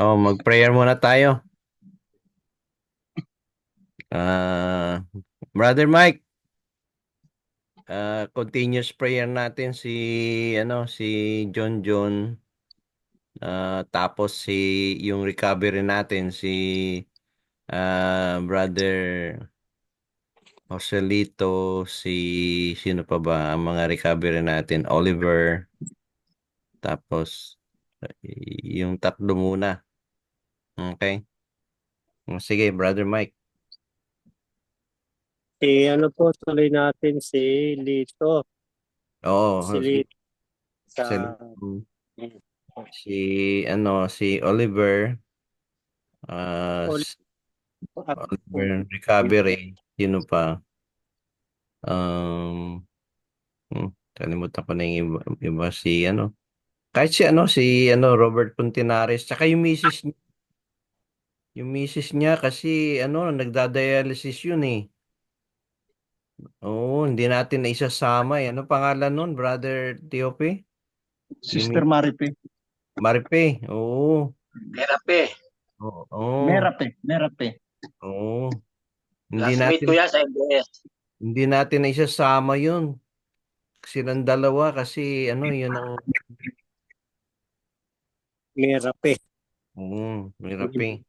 Oh, mag-prayer muna tayo. Ah, Brother Mike, continuous prayer natin si John John, tapos yung recovery natin Brother Joselito, sino pa ba ang mga recovery natin? Oliver, tapos yung tatlo muna. Okay? Sige, Brother Mike. Ano po, tuloy natin si Lito. Si Oo, Lito sa Joselito. Si Oliver, ah, Oliver s- at Oliver recovery, sino pa? Um, Kalimutan ko na yung iba kahit Robert Puntinares, tsaka yung misis niya kasi nagda-dialysis yun eh. Oo, hindi natin na isasama eh. Ano pangalan nun, Brother Tiope? Yung Sister Maripe. Maripe, oo. Therapy. Oo, oo, Merape. oo. Hindi Classmate natin ko yan sa MBS. Hindi natin na isasama yun. Silang dalawa kasi yun ang Merape. hirap eh.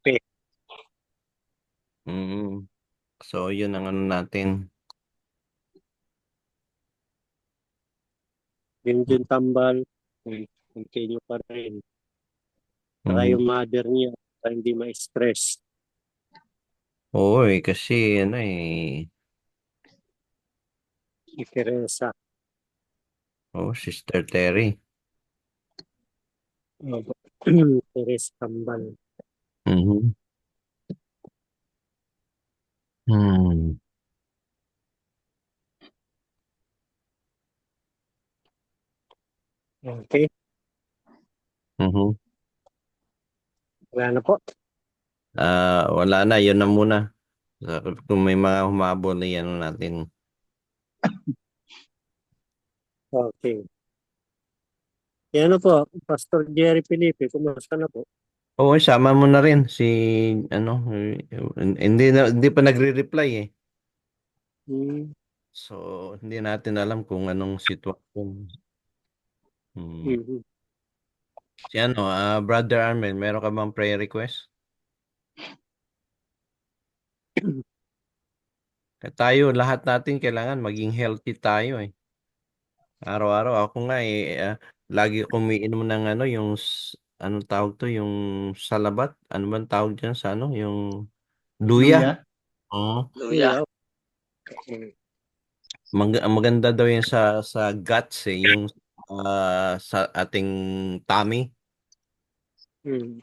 Pe. Mm. So yun ang natin. Yung tambal. Continue pa rin. Saka Mm. yung mother niya, para hindi ma-stress. Oo kasi eh. Si Teresa. Oh, Sister Terry. Teresa Tambal. Mhm. Hmm. Okay. Mhm. Wala na po. Wala na, yun na muna. Kung may mga humabol, yan natin. Okay. Yan po, Pastor Jerry Felipe, kumusta na po? Oo, sama mo na rin ano, hindi pa nagre-reply eh. Hmm. So, hindi natin alam kung anong sitwasyon. Hmm. Mhm. Brother Armel, meron ka bang prayer request? Tayo, lahat natin kailangan maging healthy tayo eh. Araw-araw, ako nga lagi akong umiinom ng anong tawag to, yung salabat. Ano bang tawag dyan sa yung luya. Luya. Oo. Luya. Yeah. Maganda daw yan sa guts eh, yung sa ating tummy. Hmm.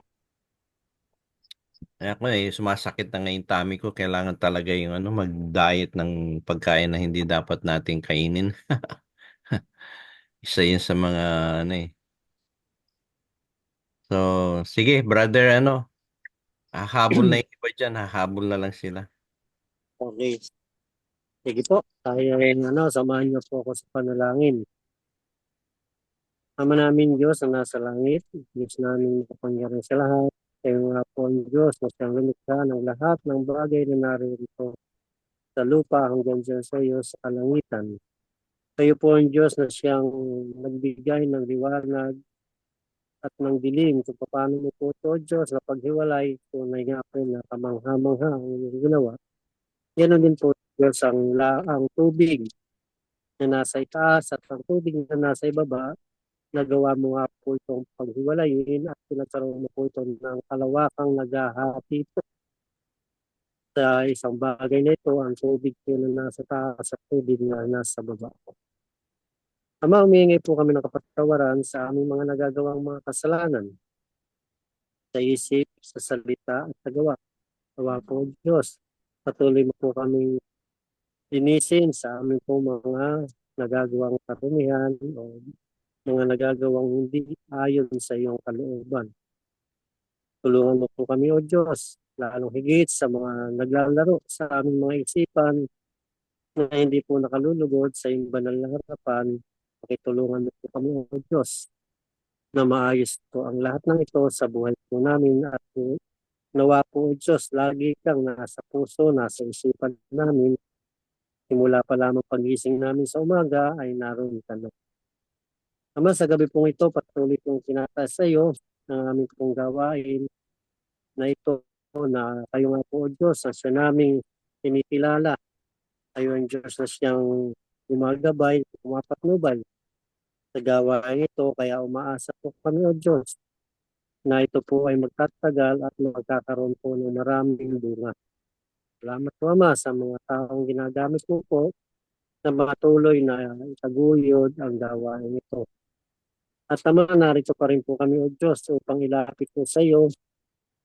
Kaya ako sumasakit na ngayon tummy ko. Kailangan talaga yung mag-diet ng pagkain na hindi dapat nating kainin. Isa yun sa mga ano eh. So, sige, brother, hahabol na yung iba dyan, hahabol na lang sila. Okay. Sige po. Tayo rin, samahan niyo po ako sa panalangin. Ama namin Diyos na nasa langit, Diyos namin makapangyarihan sa lahat. Kayo nga po ang Diyos na siyang lumikha ng lahat ng bagay na narito sa lupa hanggang dyan sa iyo sa kalangitan. Kayo po ang Diyos na siyang nagbigay ng liwanag at ng dilim kung paano mo po ito, Diyos, na paghiwalay, tunay nga po na kamangha-mangha ang inyong ginawa. Yan din po, Diyos, ang tubig na nasa itaas at ang tubig na nasa ibaba. Nagawa mo nga po itong paghiwalayin at pinagkaroon mo po ito ng kalawakang naghahati po sa isang bagay na ito, ang tubig po na nasa taas at tubig na nasa baba. Ama, humihingi po kami ng kapatawaran sa aming mga nagagawang mga kasalanan sa isip, sa salita at sa gawa. Gawa po, Diyos. Patuloy mo po kami linisin sa aming po mga nagagawang karumihan o mga nagagawang hindi ayon sa iyong kalooban. Tulungan mo po kami, O Diyos, lalong higit sa mga naglalaro sa aming mga isipan na hindi po nakalulugod sa iyong banal na harapan. Pakitulungan mo po kami, O Diyos. na maayos po ang lahat ng ito sa buhay po namin at nawa po Diyos, lagi kang nasa puso, nasa isipan namin. Simula pa lamang pagising namin sa umaga ay naroon ka na. Ama, sa gabi pong ito, patuloy pong tinataas sa iyo ang aming pong gawain na ito na kayo nga po, O Diyos, ang siya naming kinikilala. Kayo ang Diyos na siyang gumagabay, pumapatnubay sa gawain ito. Kaya umaasa po kami, O Diyos, na ito po ay magtatagal at magkakaroon po ng maraming bunga. Salamat po, Ama, sa mga taong ginagamit mo po na matuloy na itaguyod ang gawain ito. At Ama, narito pa rin po kami, O Diyos, upang ilapit po sa iyo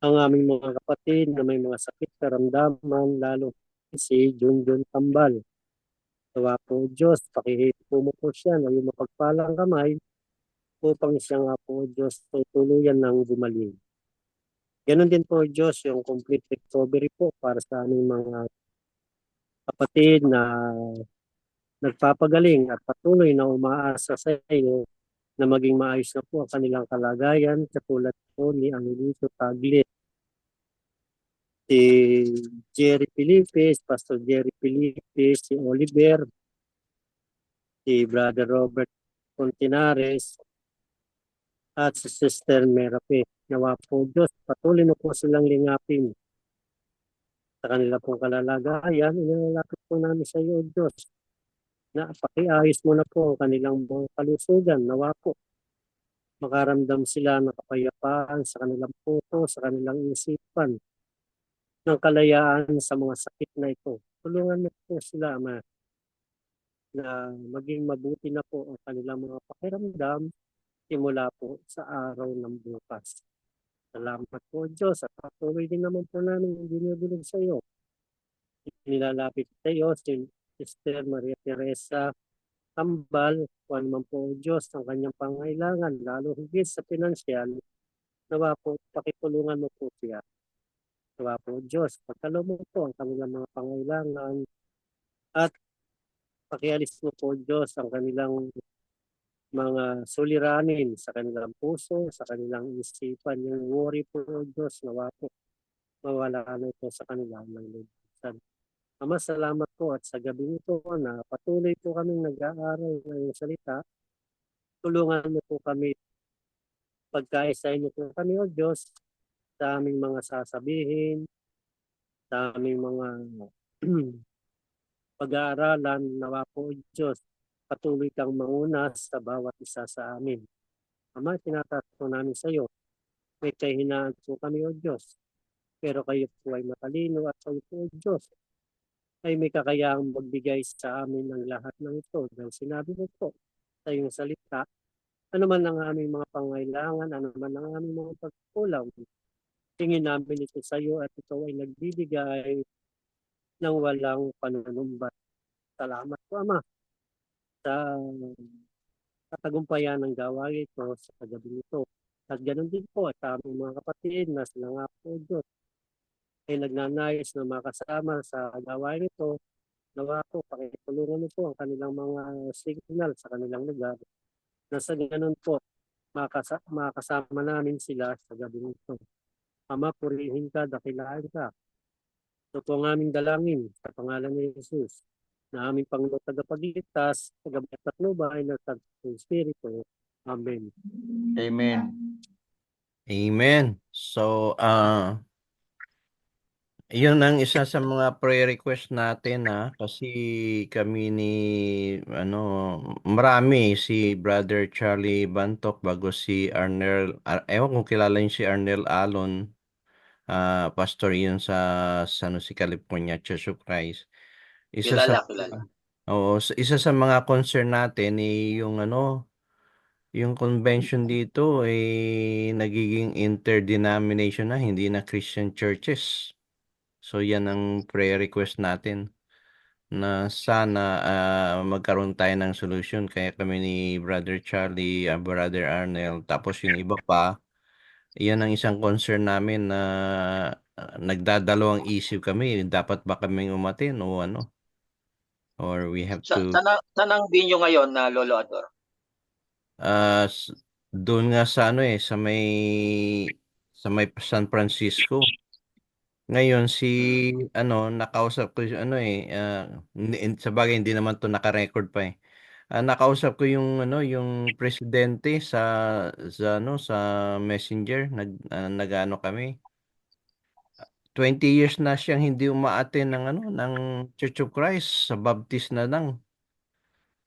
ang aming mga kapatid na may mga sakit karamdaman, lalo si Junjun Tambal. Tawa po, Diyos, pakihit po mo po siya na yung mapagpalang kamay upang siya nga po, Diyos, tuluyan ng gumaling. Ganon din po, Diyos, yung complete recovery po para sa aming mga kapatid na nagpapagaling at patuloy na umaasa sa iyo na maging maayos na po ang kanilang kalagayan, katulad po ni Angelito Taglit, si Jerry Pilipis, Pastor Jerry Pilipis, si Oliver, si Brother Robert Continares, at si Sister Merape. Nawa po Diyos, patuloy na po silang lingapin sa kanila pong kalalagayan. Inilalapit po namin sa iyo, Diyos, na pakiayos mo na po ang kanilang mga kalusugan. Nawa po, makaramdam sila ng kapayapaan sa kanilang puso, sa kanilang isipan, ng kalayaan sa mga sakit na ito. Tulungan mo po sila, Ama, na maging mabuti na po ang kanilang mga pakiramdam simula po sa araw ng bukas. Salamat po Diyos at patuloy din naman po namin ang dinudulog sa iyo. Nilalapit sa iyo si Sister Maria Teresa Tambal, kung man po Diyos ang kanyang pangailangan, lalo higit sa pinansyal, nawa po pakitulungan mo po siya. Nawa po Diyos, pagkalo mo po ang kanilang mga pangailangan at pakialis mo po Diyos ang kanilang mga suliranin sa kanilang puso, sa kanilang isipan, yung worry po Diyos, nawa po mawala na ito sa kanila ng lubusan. Ama, salamat po at sa gabi ito na patuloy po kaming nag-aaral ng iyong salita. Tulungan mo po kami, pagkaisahin niyo po kami, O Diyos, sa aming mga sasabihin, sa aming mga pag-aaralan, nawa po, O Diyos, patuloy kang mangunas sa bawat isa sa amin. Ama, tinataas po namin sa iyo. May kahinaan po kami, O Diyos, pero kayo po ay matalino at kayo po, O Diyos, ay may kakayahang magbigay sa amin ng lahat ng ito. Dahil sinabi mo po sa iyong salita, ano man ang aming mga pangailangan, ano man ang aming mga pagkulang, tingin namin ito sa iyo at ito ay nagbibigay ng walang panunumbat. Salamat po, Ama, sa katagumpayan ng gawain ito sa gabi nito. At ganoon din po at aming mga kapatid na sila nga po, Diyos, ay nagnanais na makasama sa gawain ito. Nawa po, pakitulungan mo po ang kanilang mga signal sa kanilang lugar. Nasa ganun po, makasama namin sila sa gabi nito. Ama, purihin ka, dakilaan ka. Ito po ang aming dalangin sa pangalan ni Jesus na aming Panginoon tagapagligtas, tagapagligtas at patnubay ng Santo Espiritu. Amen. Amen. Amen. So, yun ang isa sa mga prayer request natin kasi kami ni ano marami si Brother Charlie Bantok bago si Arnel ewan kung kilala niyo si Arnel Alon, pastor yun sa San Jose, California, Church of Christ. Isa sa Kilala. isa sa mga concern natin yung yung convention dito nagiging interdenomination na, hindi na Christian churches. So yan ang prayer request natin na sana magkaroon tayo ng solution. Kaya kami ni Brother Charlie, Brother Arnel, tapos yung iba pa, yan ang isang concern namin na nagdadalawang isip kami. Dapat ba kaming umatin o ano? Or we have to Saan ang venue ngayon na Lolo Ador? uh, doon nga sa ano sa may San Francisco. Ngayon si ano nakausap ko yung ano sa bagay hindi naman to naka-record pa eh. Nakausap ko yung ano yung presidente sa Messenger nag-ano kami. 20 years na siyang hindi umaattend ng ano ng Church of Christ sa Baptist na lang.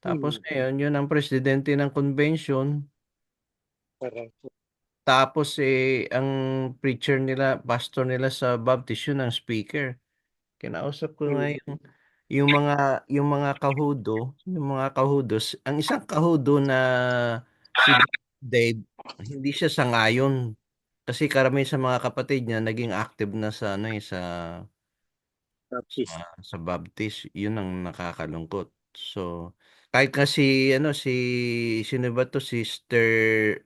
Tapos Hmm. ngayon yun ang presidente ng convention. Correct. Tapos ang preacher nila, pastor nila sa Baptist yun ang speaker. Kinausap ko nga Hmm. yung mga kahudos, ang isang kahudo na si Dave, hindi siya sangayon kasi karamihan sa mga kapatid niya naging active na sa ano Baptist. sa Baptist, yun ang nakakalungkot. So, kahit nga si ano sino ba to Sister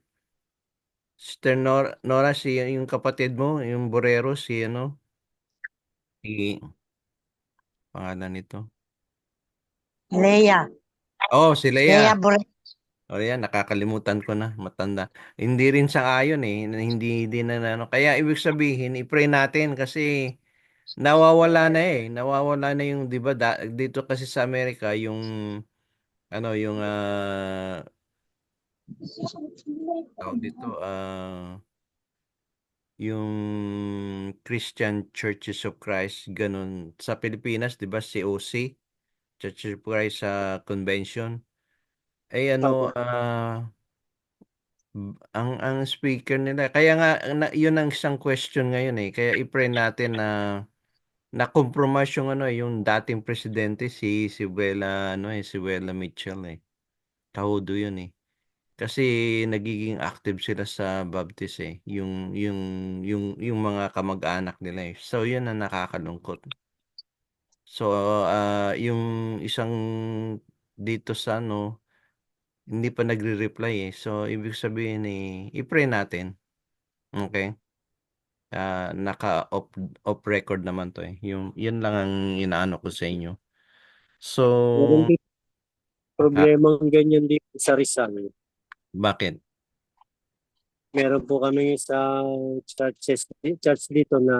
Nora, yung kapatid mo, yung Borero, si ano, si pangalan nito. Leia. Oh, si Leia Lea. Bure. O yan, nakakalimutan ko na, matanda. Hindi rin sang-ayon hindi din na ano. Kaya ibig sabihin, i-pray natin kasi nawawala na yung 'di ba dito kasi sa Amerika yung ano yung tawag dito yung Christian Churches of Christ ganun sa Pilipinas 'di ba COC Church of Christ sa convention ay ano Opo. ang speaker nila kaya nga yun ang isang question ngayon kaya i-pray natin na compromise yung ano yung dating presidente si Buela si Buela Mitchell kahudo yun kasi nagiging active sila sa Baptist yung mga kamag-anak nila so yun ang nakakalungkot so yung isang dito sa ano hindi pa nagre-reply so ibig sabihin i-pray natin. Okay. Naka-off record naman to Yung, yun lang ang inaano ko sa inyo. So, Meron din ah, problemang ganyan dito sa Rizal. bakit? Meron po kami sa church dito na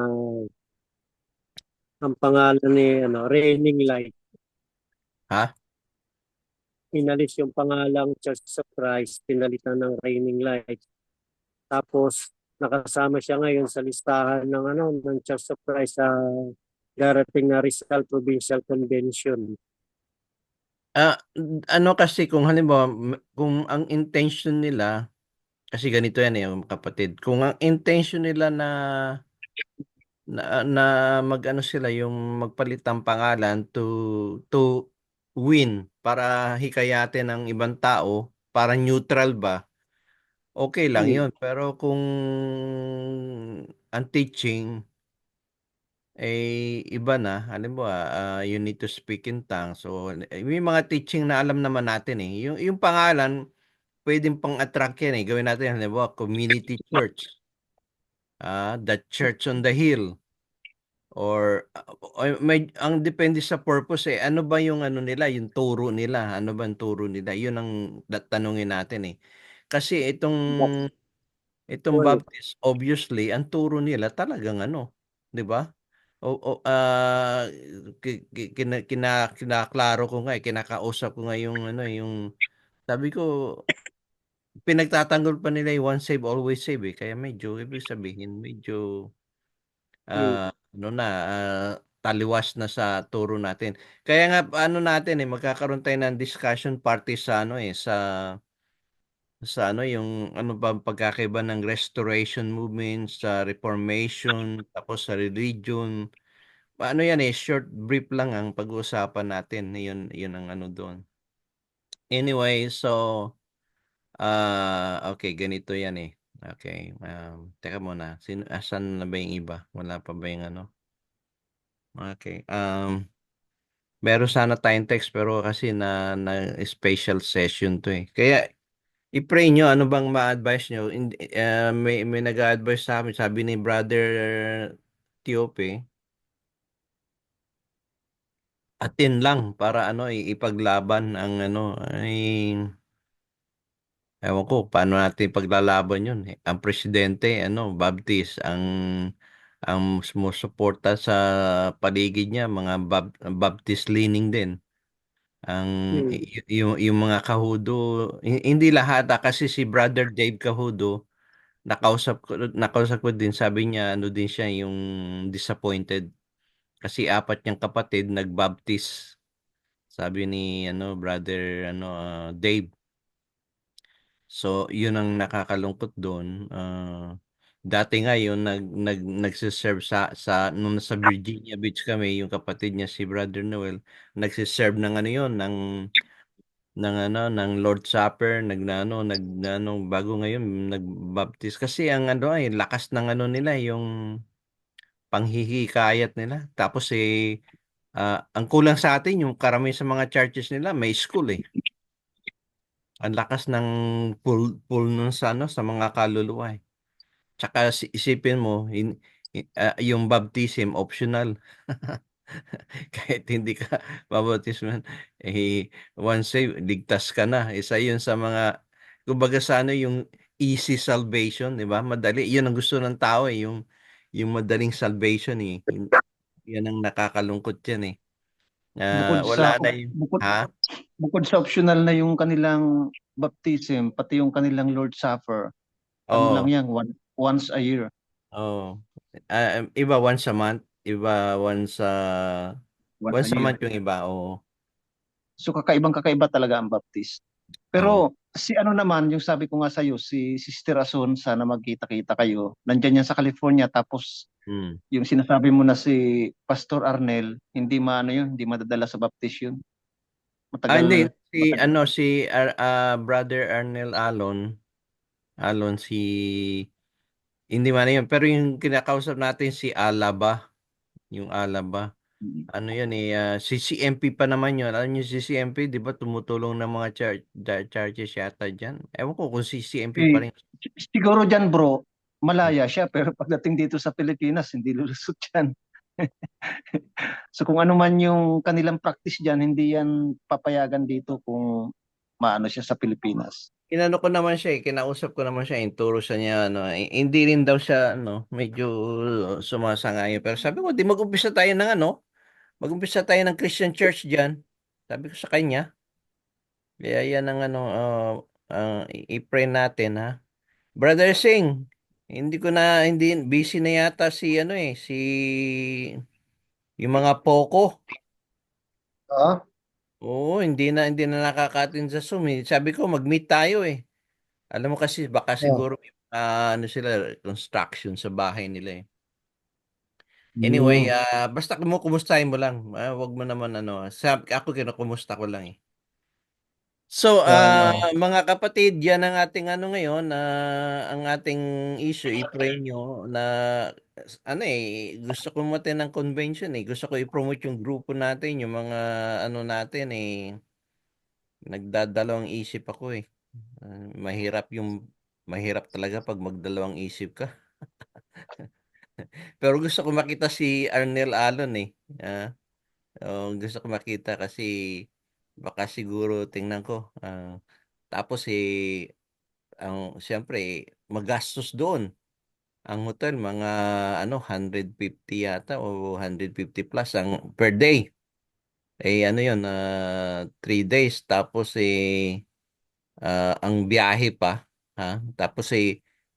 ang pangalan ni Raining Light. Ha? Inalis yung pangalang Church of Christ, pinalitan ng Raining Light. Tapos nakasama siya ngayon sa listahan ng Church of Christ sa darating na Rizal Provincial Convention. Ah, ano kasi kung halimbawa, kung ang intention nila, kasi ganito yan yung kapatid, kung ang intention nila na mag-ano sila, yung magpalit ng pangalan to win, para hikayatin ng ibang tao, para neutral ba? Okay lang Hmm. yun. Pero kung ang teaching iba na, halimbawa, you need to speak in tongues. So, may mga teaching na alam naman natin yung pangalan, pwedeng pang-attract yan Gawin natin, halimbawa, community church. The church on the hill. Ang depende sa purpose Ano ba yung ano nila, yung turo nila? Ano ba ang turo nila? Yun ang tanungin natin Kasi itong Well, Baptist, obviously, ang turo nila talagang ano, 'di ba? Kinaklaro ko nga kinakausap ko nga yung ano yung sabi ko pinagtatanggol pa nila yung once save always save kaya medyo ibig sabihin medyo hmm. ano na taliwas na sa turo natin. Kaya nga ano natin magkakaroon tayo ng discussion party sa ano sa ano yung ano ba ang pagkakaiba ng restoration movement sa reformation tapos sa religion paano yan short brief lang ang pag-uusapan natin yun ang ano doon anyway so okay ganito yan okay teka muna asan na ba yung iba wala pa ba yung ano okay meron sana tayong text pero kasi na special session to kaya i-pray nyo, ano bang ma-advise nyo? May nag-a-advise sa amin, sabi ni Brother Tiope, atin lang para ano, ipaglaban ang ano, ay Ewan ko paano natin paglalaban yun eh. Ang presidente, Baptist, ang sumusuporta sa paligid niya, mga Baptist leaning din. Ang Hmm. yung mga kahudo, hindi lahat kasi si Brother Dave Kahudo, nakausap ko din, sabi niya ano din siya yung disappointed kasi apat niyang kapatid nagbaptist. Sabi ni Brother Dave. So, yun ang nakakalungkot doon. Dati nga yun nagsiserve nung nasa Virginia Beach kami, yung kapatid niya si Brother Noel, nagsiserve ng ano yun, ng Lord Supper, bago ngayon nagbaptist kasi ang ay lakas ng nila, yung panghihikayat nila. Tapos ang kulang sa atin yung karamihan sa mga churches nila may school eh. Ang lakas ng pull nun sa mga kaluluwa eh. Tsaka isipin mo, yung baptism optional. Kahit hindi ka babautisman, once saved, ligtas ka na. Isa yun sa mga, kumbaga sa yung easy salvation, di ba? Madali. Yun ang gusto ng tao eh, yung madaling salvation eh. Yan ang nakakalungkot yan eh. Bukod Wala sa na yung, bukod ha? bukod sa optional na yung kanilang baptism, pati yung kanilang Lord Supper, ano lang Oo. yan, once a year. Oo. Iba once a month, iba Once a once a year. month yung iba, oo. So kakaiba talaga ang baptist. Oo. Pero si ano naman, yung sabi ko nga sa iyo, si Sister Asun, sana magkita-kita kayo. Nandiyan yan sa California, tapos Hmm. yung sinasabi mo na si Pastor Arnel, hindi maano yun, hindi madadala sa baptist yun. Hindi, Matagal, matagal. Brother Arnel Alon, hindi man yun, pero yung kinakausap natin si Alaba, yung Alaba. Ano yun eh, si CMP pa naman yun. Alam niyo si CMP, di ba tumutulong ng mga charges yata dyan? Ewan ko kung si CMP pa Eh, rin. siguro dyan bro, malaya siya, pero pagdating dito sa Pilipinas, hindi lulusot yan. So kung ano man yung kanilang practice dyan, hindi yan papayagan dito kung maano siya sa Pilipinas. Inano ko naman siya eh, kinausap ko naman siya, inturo sa niya, hindi rin daw siya, medyo sumasang-ayon. Pero sabi ko, di mag-umpisa tayo ng mag-umpisa tayo ng Christian Church dyan. Sabi ko sa kanya, kaya yan ang i-pray natin ha. Brother Singh, hindi, busy na yata yung mga Poco. Ah, Oo, hindi na nakaka-attend sa Zoom eh. Sabi ko, mag-meet tayo eh. Alam mo kasi, baka ah. siguro, sila, construction sa bahay nila eh. Anyway, Hmm. basta kumustahin mo lang. Wag mo naman ako kinukumusta ko lang eh. So, Ah, mga kapatid, yan ang ating ngayon, ang ating issue, i-pray nyo na, gusto ko matin ng convention eh. Gusto ko i-promote yung grupo natin, yung mga, natin eh, nagdadalawang isip ako eh. Mahirap talaga pag magdalawang isip ka. Pero gusto ko makita si Arnel Alon eh. Ah, gusto ko makita kasi baka siguro tingnan ko. Tapos siyempre magastos doon. Ang hotel mga 150 yata o 150 plus ang per day. Ano 'yon, 3 days tapos ang biyahe pa, ha? Tapos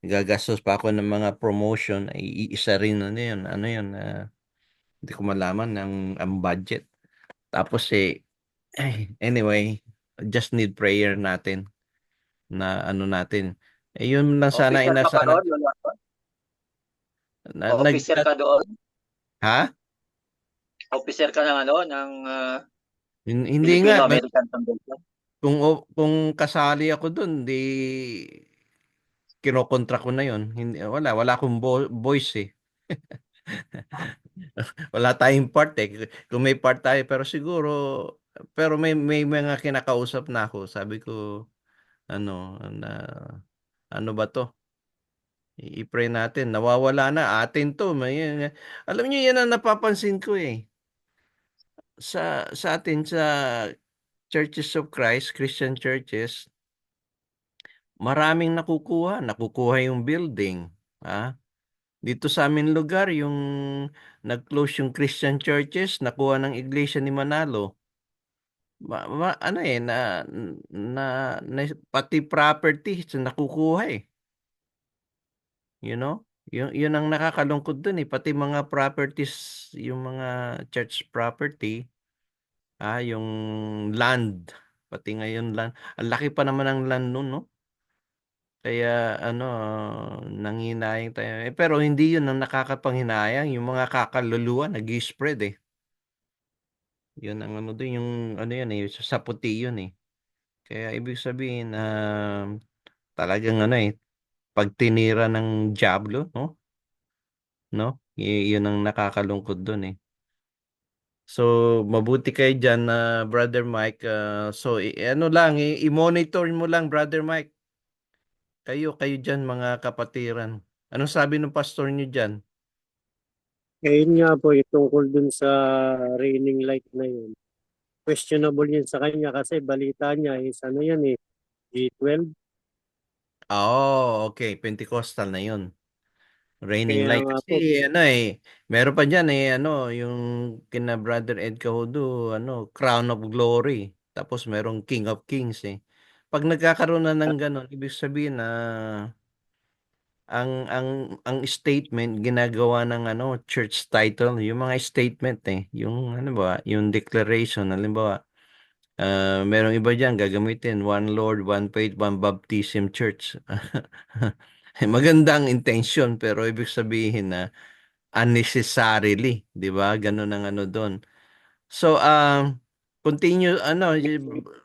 gagastos pa ako ng mga promotion, ay isa rin ano 'yun, hindi ko malaman ang budget. Tapos anyway, just need prayer natin na natin. Yun lang sana Officer ka pa inasana doon, Lolo Anton? na, O nag officer ka doon? ha? Officer ka ng ano, ng Hindi nga Filipino-American Convention? kung kasali ako doon, di kinokontra ko na yun. Hindi, wala akong voice eh. Wala tayong part eh. Kung may part tayo, pero may mga kinakausap na ako. Sabi ko, ano, na, ano ba to? I-pray natin. Nawawala na. Atin to. Alam niyo, yan ang napapansin ko eh. Sa atin, sa Churches of Christ, Christian churches, maraming nakukuha yung building. Dito sa amin lugar, yung nag-close yung Christian churches, nakuha ng Iglesia ni Manalo. Ano na pati property nakukuha eh. You know? Yun ang nakakalungkot dun eh. Pati mga properties, yung mga church property, yung land, pati ngayon land. Ang laki pa naman ng land nun, no? Kaya ano, nanghinayang tayo. Pero hindi yun ang nakakapanghinayang. Yung mga kakaluluwa, nag-spread eh. Yun ang ano doon, yung ano yun eh, sa puti yun eh. Kaya ibig sabihin, talagang ano eh, pag tinira ng Diablo, no? Yun ang nakakalungkot doon eh. So, mabuti kayo dyan, Brother Mike. So, ano lang, i-monitor mo lang, Brother Mike. Kayo dyan, mga kapatiran. Anong sabi ng pastor niyo dyan? Ngayon nga po, tungkol dun sa raining light na yun. Questionable yun sa kanya kasi balita niya is ano yan eh, G12. Okay. Pentecostal na yun. Raining Kaya light. nga Kasi po, ano eh, meron pa dyan eh, ano, yung kina Brother Ed Cahudo, ano, Crown of Glory. Tapos merong King of Kings eh. Pag nagkakaroon na ng ganon, ibig sabihin na ang statement ginagawa ng ano church title, yung mga statement eh, yung ano ba, yung declaration, halimbawa, merong iba diyan gagamitin one Lord, one faith, one baptism church. Magandang intention pero ibig sabihin na unnecessarily, 'di ba? Ganun ang ano doon. So, continue ano,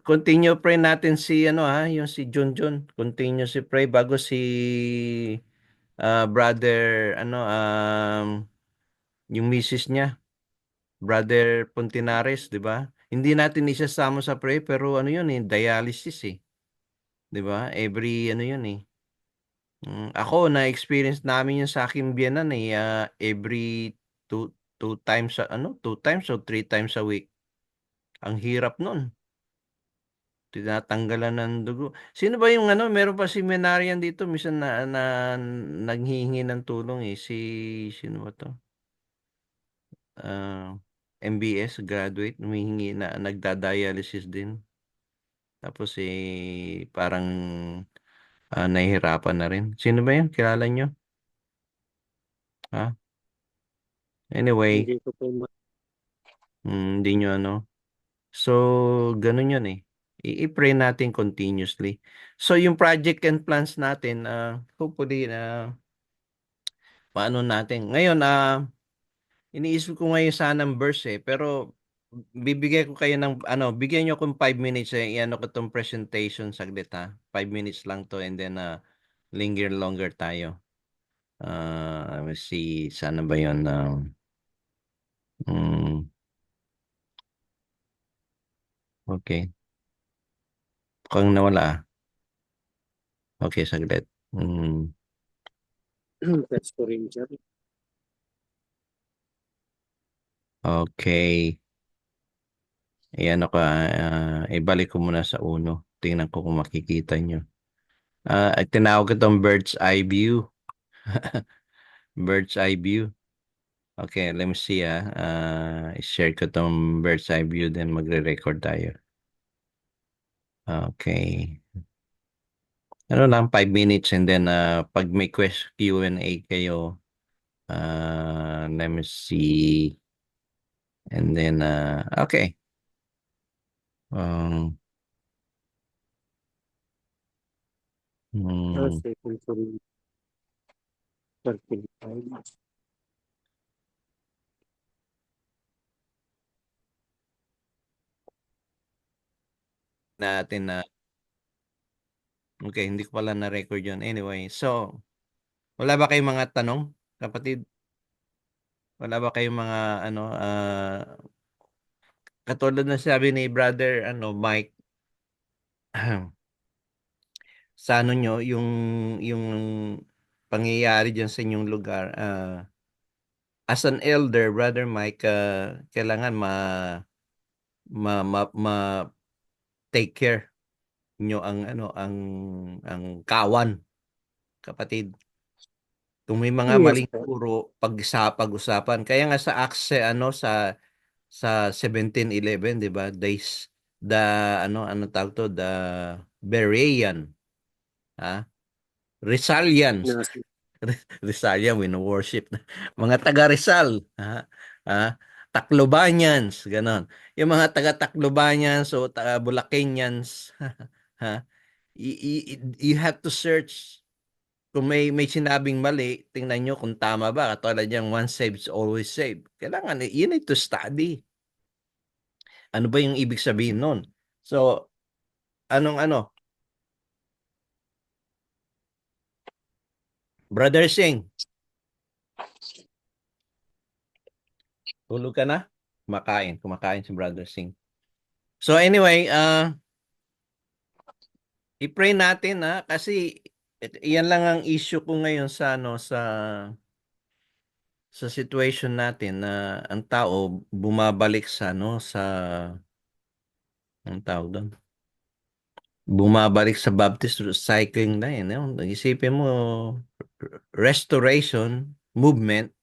continue pray natin si ano yung si Junjun. Continue si pray bago si brother ano yung misis niya, brother Puntinares, 'di ba? Hindi natin isasama sa pray pero ano yun eh, dialysis eh, 'di ba? Every ano yun eh. Ako na-experience namin yun sa aking biyenan eh, every two times ano, 2 times o 3 times a week. Ang hirap nun. Tinatanggalan ng dugo. Sino ba yung ano, meron pa seminaryan dito, minsan na nanghihingi ng tulong eh. Sino ba to? Ah, MBS graduate, humihingi na nagda-dialysis din. Tapos parang nahihirapan na rin. Sino ba yun? Kilala nyo? Ha? Anyway, hindi ko po hindi nyo ano. So, ganun yun eh. I-pray natin continuously. So, yung project and plans natin, hopefully na paano natin. Ngayon, iniisip ko ngayon sanang verse eh, pero bibigay ko kayo ng, ano, bigyan nyo akong 5 minutes eh, i-ano ko tong presentation saglit ha. 5 minutes lang to and then linger longer tayo. Let me see, sana ba yun? Mm, okay. Mukhang nawala ah. Okay, saglit. That's for injury. Okay. Ayan ako, ibalik ko muna sa uno. Tingnan ko kung makikita nyo. Tinawag ko itong bird's eye view. Bird's eye view. Okay, let me see i-share ko itong bird's eye view then magre-record tayo. Okay. Ano lang, 5 minutes and then pag may Q&A kayo, let me see. And then, okay. Um, hmm, Second for 35. natin na, okay, hindi ko pala na-record yun. Anyway, so, wala ba kayong mga tanong, kapatid? Wala ba kayong mga, ano, katulad na sabi ni brother, ano, Mike, sa ano nyo, yung pangyayari dyan sa inyong lugar, as an elder, brother Mike, kailangan ma take care nyo ang kawan, kapatid. Kung may mga Yes maling po. turo, pag-usapan. Kaya nga sa Acts sa 17:11, 'di ba? The tawag to, the Berean, ha? Rizalians. Nas- Rizalian, wino-worship na. Mga taga Rizal, ha? Ha? Taclobanians, ganon. Yung mga taga Taclobanians o taga Bulakeñans, ha? You have to search. Kung may sinabing mali, tingnan nyo kung tama ba. Katulad yung once saved, always saved. Kailangan, you need to study. Ano ba yung ibig sabihin nun? So, anong Brother Singh, tulog ka na? Kumakain si Brother Singh. So anyway, i-pray natin, kasi yan lang ang issue ko ngayon sa situation natin, na ang tao bumabalik sa ang tawag doon. Bumabalik sa Baptist cycling na yun. Isipin mo, restoration movement,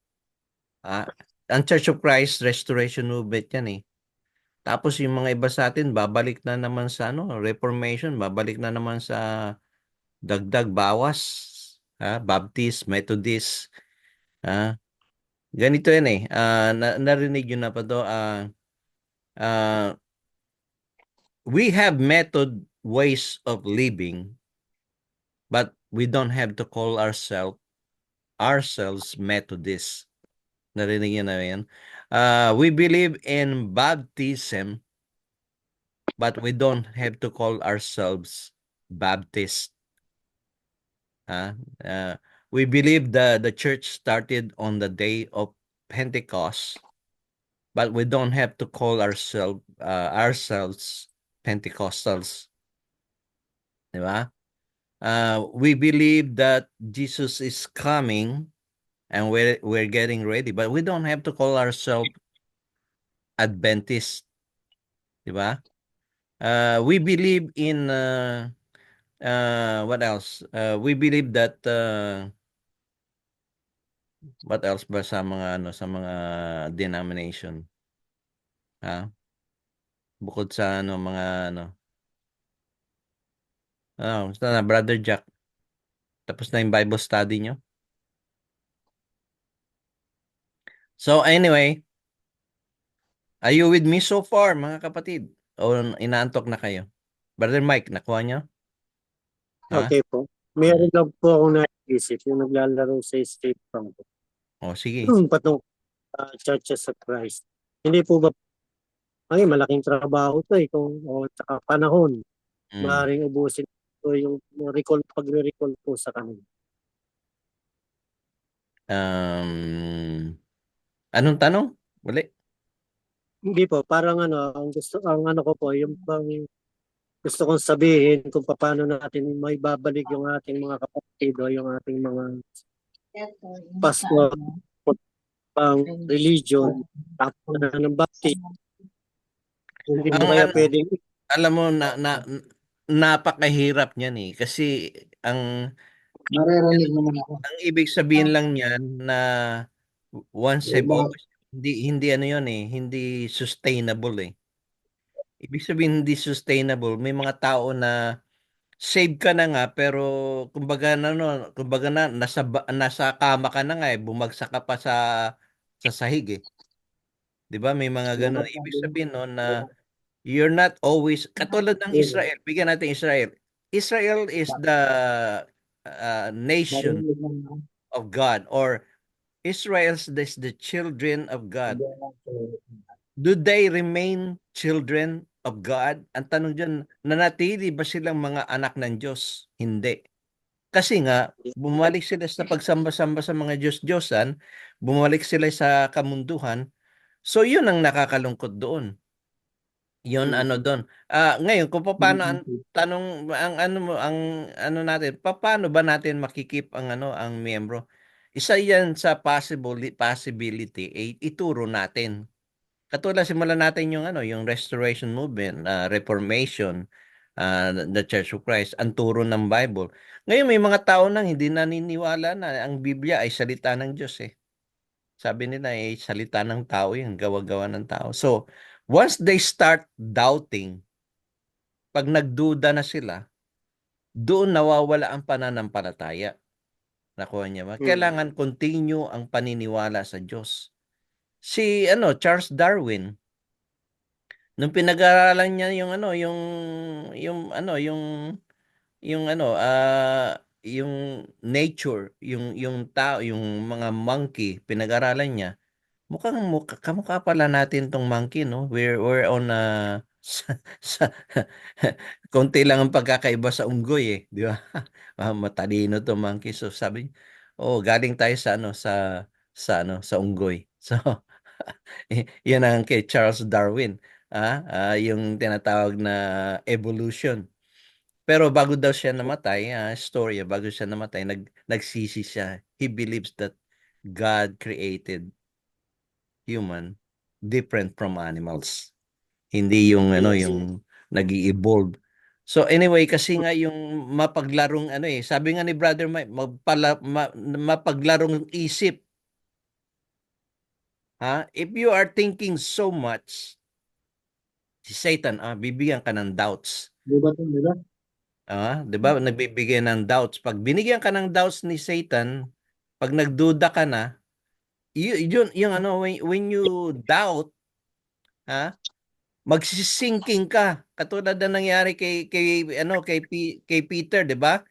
ang Church of Christ, restoration movement yan eh. Tapos yung mga iba sa atin, babalik na naman sa Reformation, babalik na naman sa dagdag bawas, Baptist, Methodist, ganito yan eh. Narinig yun na pa to, we have method ways of living, but we don't have to call ourselves Methodists. Narinig yun na yan. We believe in baptism, but we don't have to call ourselves Baptist. We believe the church started on the day of Pentecost, but we don't have to call ourselves Pentecostals. Di ba? We believe that Jesus is coming and we're getting ready, but we don't have to call ourselves Adventist. Di ba? We believe in what else? We believe that what else ba sa mga denomination? Bukod sa mga basta na Brother Jack. Tapos na yung Bible study nyo. So anyway, are you with me so far, mga kapatid? O inaantok na kayo? Brother Mike, nakuha nyo? Okay po. Meron lang po akong naisip yung naglalaro sa escape room po. Sige. Patungkol sa Churches of Christ. Hindi po ba malaking trabaho to tsaka panahon. Maaaring ubusin po yung pagre-recall po sa kanila. Anong tanong? Uli? Hindi po, parang ang ko po, yung bang gusto kong sabihin kung paano natin may babalik yung ating mga kapatid o yung ating mga pastor, pang religion, tapos na ng baptism. Hindi mo kaya pwedeng alam mo, napakahirap niyan eh. Kasi ang ibig sabihin lang niyan na once save always, hindi yun eh, hindi sustainable eh. Ibig sabihin hindi sustainable. May mga tao na save ka na nga, pero kumbaga nasa kama ka na nga eh, bumagsak ka pa sa sahig eh. 'Di ba? May mga ganun. Ibig sabihin na you're not always katulad ng Israel. Bigyan natin Israel. Israel is the nation of God, or Israel's the children of God. Do they remain children of God? Ang tanong dyan, nanatili ba silang mga anak ng Diyos? Hindi. Kasi nga, bumalik sila sa pagsamba-samba sa mga Diyos-Diyosan, bumalik sila sa kamunduhan, so yun ang nakakalungkot doon. Yun doon. Ngayon kung paano ang tanong ang natin, paano ba natin makikip ang miyembro? Isa 'yan sa possibility ituro natin. Katulad simulan natin yung restoration movement, reformation, the Church of Christ, ang turo ng Bible. Ngayon may mga tao nang hindi naniniwala na ang Biblia ay salita ng Diyos eh. Sabi nila ay salita ng tao yan, gawa-gawa ng tao. So, once they start doubting, pag nagduda na sila, doon nawawala ang pananampalataya. Nakuha niya ba? Kailangan continue ang paniniwala sa Diyos. Si Charles Darwin, nung pinag-aralan niya yung nature, yung tao, yung mga monkey, pinag-aralan niya. Kamukha pala natin tong monkey, no? We're on sa konti lang ang pagkakaiba sa unggoy eh, di ba? Matalino to monkey. So sabi, oh, galing tayo sa unggoy. So yan ang kay Charles Darwin, yung tinatawag na evolution. Pero bago daw siya namatay, storya, bago siya namatay, nagsisi siya. He believes that God created human different from animals. Hindi yung yung nag-evolve. So anyway, kasi nga yung mapaglarong sabi nga ni Brother Mike, mapaglarong isip. If you are thinking so much, si Satan, bibigyan ka ng doubts. Diba ito, diba? 'Di ba? Nagbibigay ng doubts. Pag binigyan ka ng doubts ni Satan, pag nagduda ka na, yun yung when you doubt, magsisinking ka. Katulad na nangyari kay Peter, 'di ba?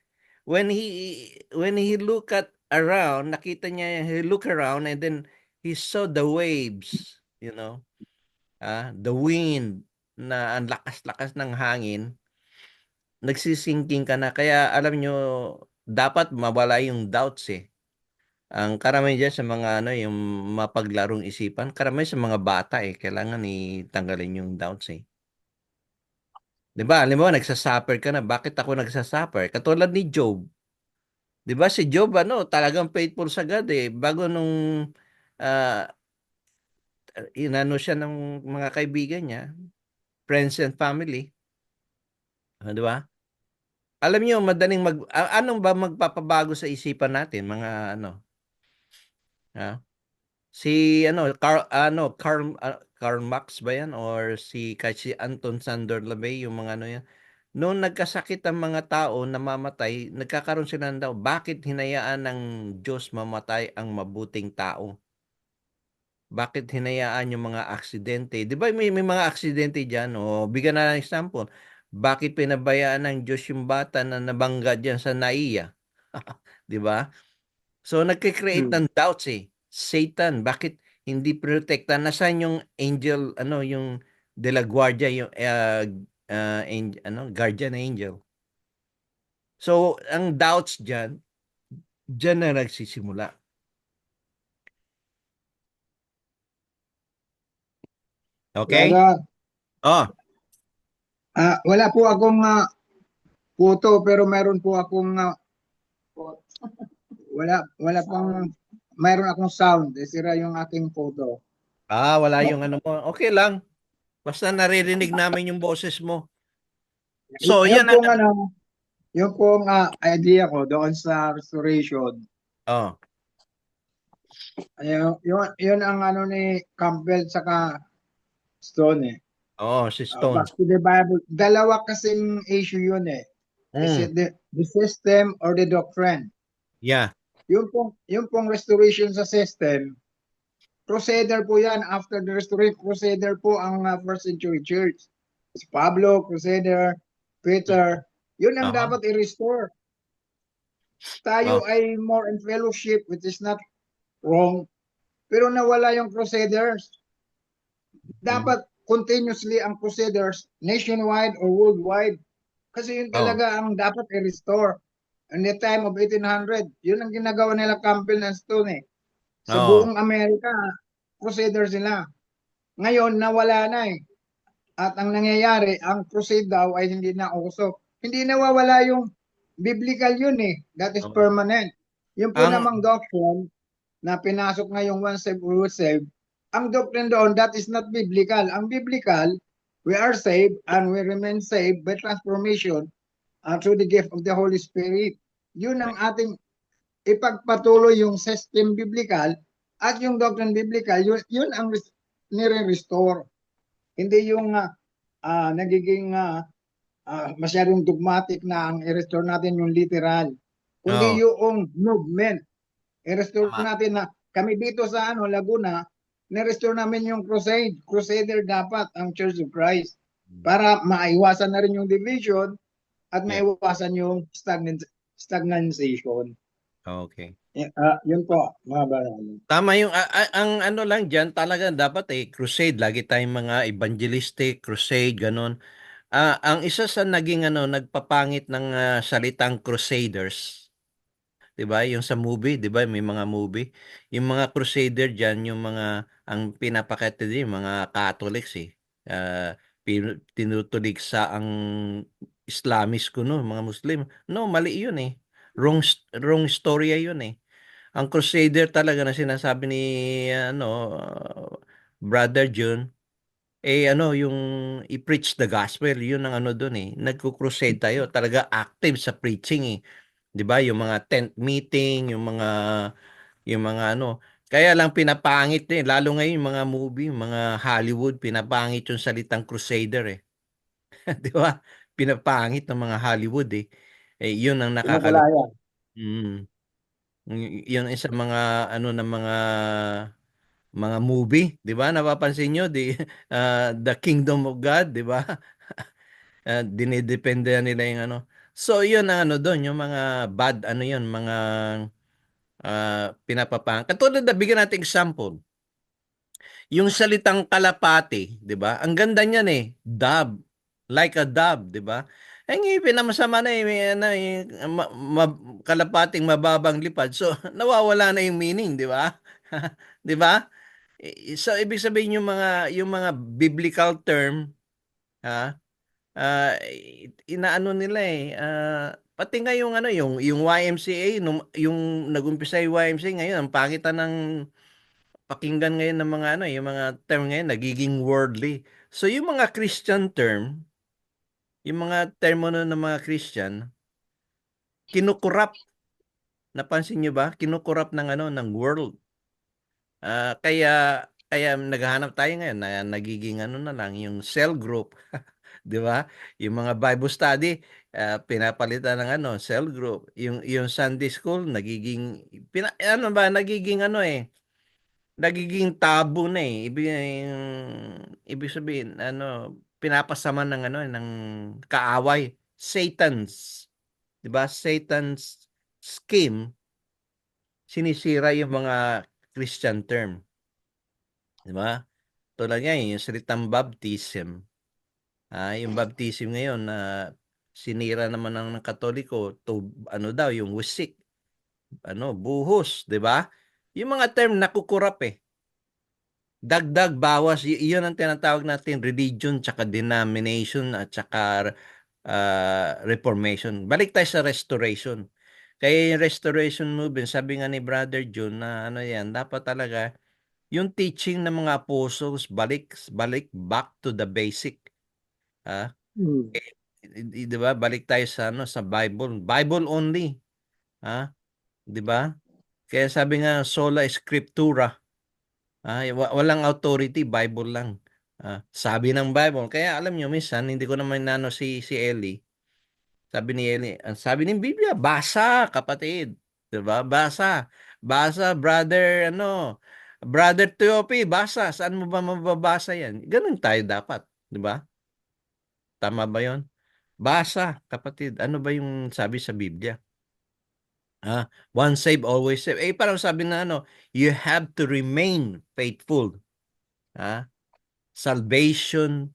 When he look around, nakita niya, he look around and then he saw the waves, the wind na ang lakas-lakas ng hangin, nagsisinking ka na. Kaya alam nyo, dapat mawala yung doubts eh. Ang karamihan dyan sa mga yung mapaglarong isipan, karamihan sa mga bata eh, kailangan itanggalin yung doubts eh. 'Di ba? Alam mo, nagsasuffer ka na. Bakit ako nagsasuffer? Katulad ni Job. 'Di ba si Job talagang faithful sa God eh. Bago nung ah, inano siya ng mga kaibigan niya, friends and family, 'di ba? Alam niyo madaling anong ba magpapabago sa isipan natin, mga ha? Si Karl Marx ba 'yan or si Anton Sandor Lavey, yung mga yan. Noong nagkasakit ang mga tao, namamatay, nagkakaroon sila ng doubt, bakit hinayaan ng Diyos mamatay ang mabuting tao? Bakit hinayaan yung mga aksidente? 'Di ba may mga aksidente diyan, bigyan na ng example. Bakit pinabayaan ng Diyos yung bata na nabangga diyan sa NAIA? 'Di ba? So nagke-create ng doubts eh. Satan, bakit hindi protekta? Nasaan yung angel, yung de la guardia, yung guardian angel? So ang doubts diyan na nagsisimula. Okay? Brother, Oh, wala po akong photo pero meron po akong wala pang mayroon akong sound. Sira yung aking photo. wala yung mo. Okay lang. Basta naririnig namin yung boses mo. So, yan Yung pong yung pong idea ko doon sa restoration. Oh, Yun ang ni Campbell saka Stone eh. si Stone. Back to the Bible. Dalawa kasing issue yun eh. Is it the system or the doctrine? Yeah. Yung pong restoration sa system, crusader po yan. After the restoration, crusader po ang first century church. Si Pablo, crusader, Peter, yun ang dapat i-restore. Tayo ay more in fellowship, which is not wrong. Pero nawala yung crusaders. Dapat continuously ang crusaders, nationwide or worldwide. Kasi yun talaga ang dapat i-restore. In the time of 1800, yun ang ginagawa nila Campbell and Stone eh. Sa buong Amerika, crusader sila. Ngayon, nawala na eh. At ang nangyayari, ang crusade daw ay hindi na uso. Hindi nawawala yung biblical yun eh. That is permanent. Yung po namang doctrine na pinasok ngayong once saved, always saved, ang doctrine doon, that is not biblical. Ang biblical, we are saved and we remain saved by transformation through the gift of the Holy Spirit. Yun ang ating ipagpatuloy yung system biblical at yung doctrine biblical, yun ang nire-restore. Hindi yung nagiging masyadong dogmatic na ang i-restore natin yung literal. Kundi Oo. yung movement. I-restore Tama. natin na kami dito sa Laguna, na-restore namin yung crusade. Crusader dapat ang Church of Christ para maiwasan na rin yung division at Yeah. maiwasan yung stagnation. Okay. Yun po, mga barangay. Tama yung ang ano lang diyan talaga dapat crusade, lagi tayong mga evangelistic crusade ganon. Ang isa sa naging nagpapangit ng salitang crusaders, 'di ba? Yung sa movie, 'di ba? May mga movie. Yung mga crusader diyan, yung mga ang pinapakita din mga Catholics tinutulig sa ang Islamist kuno, mga Muslim. No, mali 'yun Wrong storya 'yun Ang crusader talaga na sinasabi ni Brother June, yung i-preach the gospel, yun ang doon Nagko-crusade tayo, talaga active sa preaching 'Di ba? Yung mga tent meeting, yung mga kaya lang pinapangit lalo ngayon yung mga movie, yung mga Hollywood, pinapangit yung salitang crusader 'Di ba? Pinapangit ng mga Hollywood yun ang Kinukulaya. Mm. Yun isa mga ng mga movie, 'di ba? Napapansin nyo, The Kingdom of God, 'di ba? Dinidepende nila yung So, yun ang doon, yung mga bad yun, mga pinapapang. Katulad na bigyan natin example. Yung salitang kalapati, 'di ba? Ang ganda niyan dove, like a dove, 'di ba? Ang pinamasama na may kalapating mababang lipad. So, nawawala na yung meaning, 'di ba? 'Di ba? So, ibig sabihin yung mga biblical term, ha? Inaano nila pati nga yung yung YMCA yung nag-umpisa yung YMCA ngayon ang pangitan ng pakinggan ngayon ng mga yung mga term ngayon nagiging worldly. So yung mga Christian term, yung mga termo ng mga Christian, kinukurap. Napansin niyo ba? Kinukurap ng ng world. Kaya naghahanap tayo ngayon na nagiging na lang yung cell group, 'di ba? Yung mga Bible study pinapalitan ng cell group. Yung Sunday school nagiging nagiging nagiging tabu na Ibig sabihin pinapasama ng ng kaaway, Satan's, 'di ba? Satan's scheme sinisira yung mga Christian term, 'di ba? Tulad nga yung salitang baptism. Yung baptism ngayon na sinira naman ng Katoliko to daw yung wisik, buhos, 'di ba? Yung mga term nakukurap Dagdag, bawas, iyon ang tinatawag natin religion tsaka denomination at tsaka reformation. Balik tayo sa restoration. Kaya yung restoration movement, sabi nga ni Brother John na yan, dapat talaga yung teaching ng mga apostles balik back to the basic. Di ba? Balik tayo sa sa Bible. Bible only. 'Di ba? Kaya sabi nga sola scriptura. Walang authority, Bible lang. Sabi ng Bible. Kaya alam nyo, minsan, hindi ko naman si Ellie. Sabi ni Ellie, ang sabi ng Biblia, basa, kapatid. Diba? Basa. Basa, brother, Brother Teopi, basa. Saan mo ba mababasa yan? Ganun tayo dapat. Diba? Tama ba yon? Basa, kapatid. Ano ba yung sabi sa Biblia? Once saved, always saved. Parang sabi na you have to remain faithful. Salvation,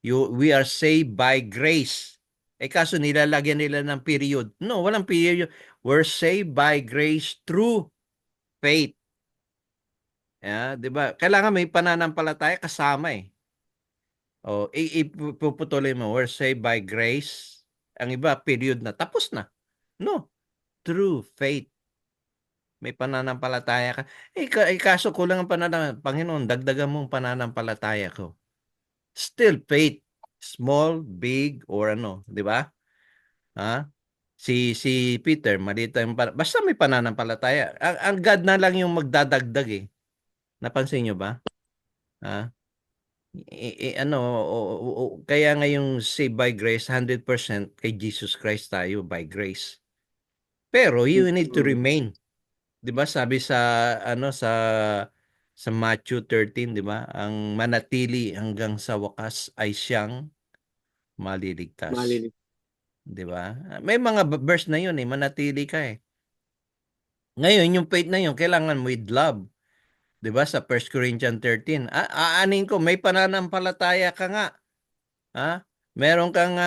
we are saved by grace. Kaso nilalagyan nila ng period. No, walang period. We're saved by grace through faith. 'Di ba? Kailangan may pananampalataya kasama ipuputuloy mo, we're saved by grace. Ang iba, period na. Tapos na. No, through faith. May pananampalataya ka. Kaso kulang ang pananampalataya. Panginoon, dagdagan mo ang pananampalataya ko. Still faith. Small, big, or ano, di ba? Ha? Si Peter, maliit ang basta may pananampalataya. Ang God na lang yung magdadagdag eh. Napansin nyo ba? Ha? Ano, kaya nga yung saved by grace, 100% kay Jesus Christ tayo by grace. Pero you need to remain. 'Di ba? Sabi sa ano sa Matthew 13, 'di ba? Ang manatili hanggang sa wakas ay siyang maliligtas. Malilig. 'Di ba? May mga verse na 'yun eh, manatili ka eh. Ngayon, yung faith na 'yun kailangan mo with love. 'Di ba? Sa 1 Corinthians 13. Aanin ko, may pananampalataya ka nga. Ha? Meron kang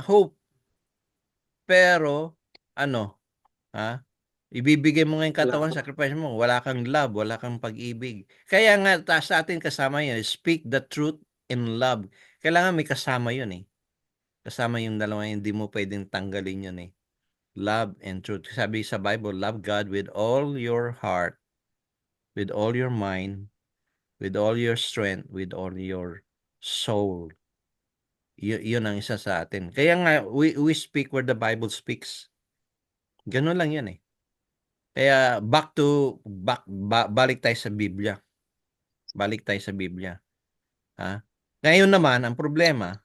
hope. Pero ano, ha? Ibibigay mo nga yung Wala katawan, pa. sacrifice mo, wala kang love, wala kang pag-ibig. Kaya nga sa atin kasama yun, speak the truth in love. Kailangan may kasama yun eh. Kasama yung dalawa yun, hindi mo pwedeng tanggalin yun eh. Love and truth. Sabi sa Bible, love God with all your heart, with all your mind, with all your strength, with all your soul. Yun ang isa sa atin. Kaya nga, we speak where the Bible speaks. Ganun lang yun eh. Kaya balik tayo sa Biblia. Balik tayo sa Biblia. Ha? Ngayon naman, ang problema,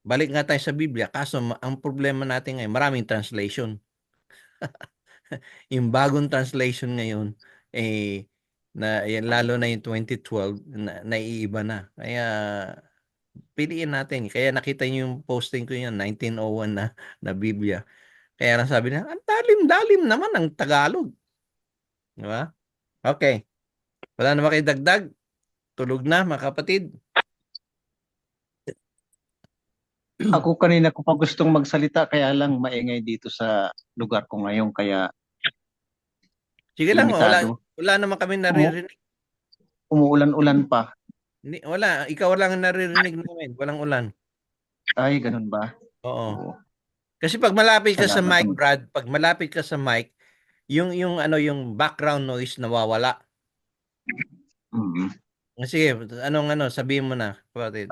balik nga tayo sa Biblia, kaso ang problema natin ngayon, maraming translation. Yung bagong translation ngayon, lalo na yung 2012, naiiba na. Kaya, piliin natin. Kaya nakita niyo yung posting ko yun, 1901 na Biblia. Kaya nasabi na, ang dalim-dalim naman ang Tagalog. Di ba? Okay. Wala na kayo dagdag? Tulog na, mga kapatid. Ako kanina ko pa gustong magsalita kaya lang maingay dito sa lugar ko ngayon kaya Sige lang, limitado. wala naman kami naririnig. Umuulan-ulan pa. Wala, ikaw lang ang naririnig namin. Walang ulan. Ay, ganun ba? Oo. Oo. Kasi pag malapit ka sa Salamat mic, naman. Brad, pag malapit ka sa mic, yung background noise nawawala. Mm. Sige, sabihin mo na, kapatid.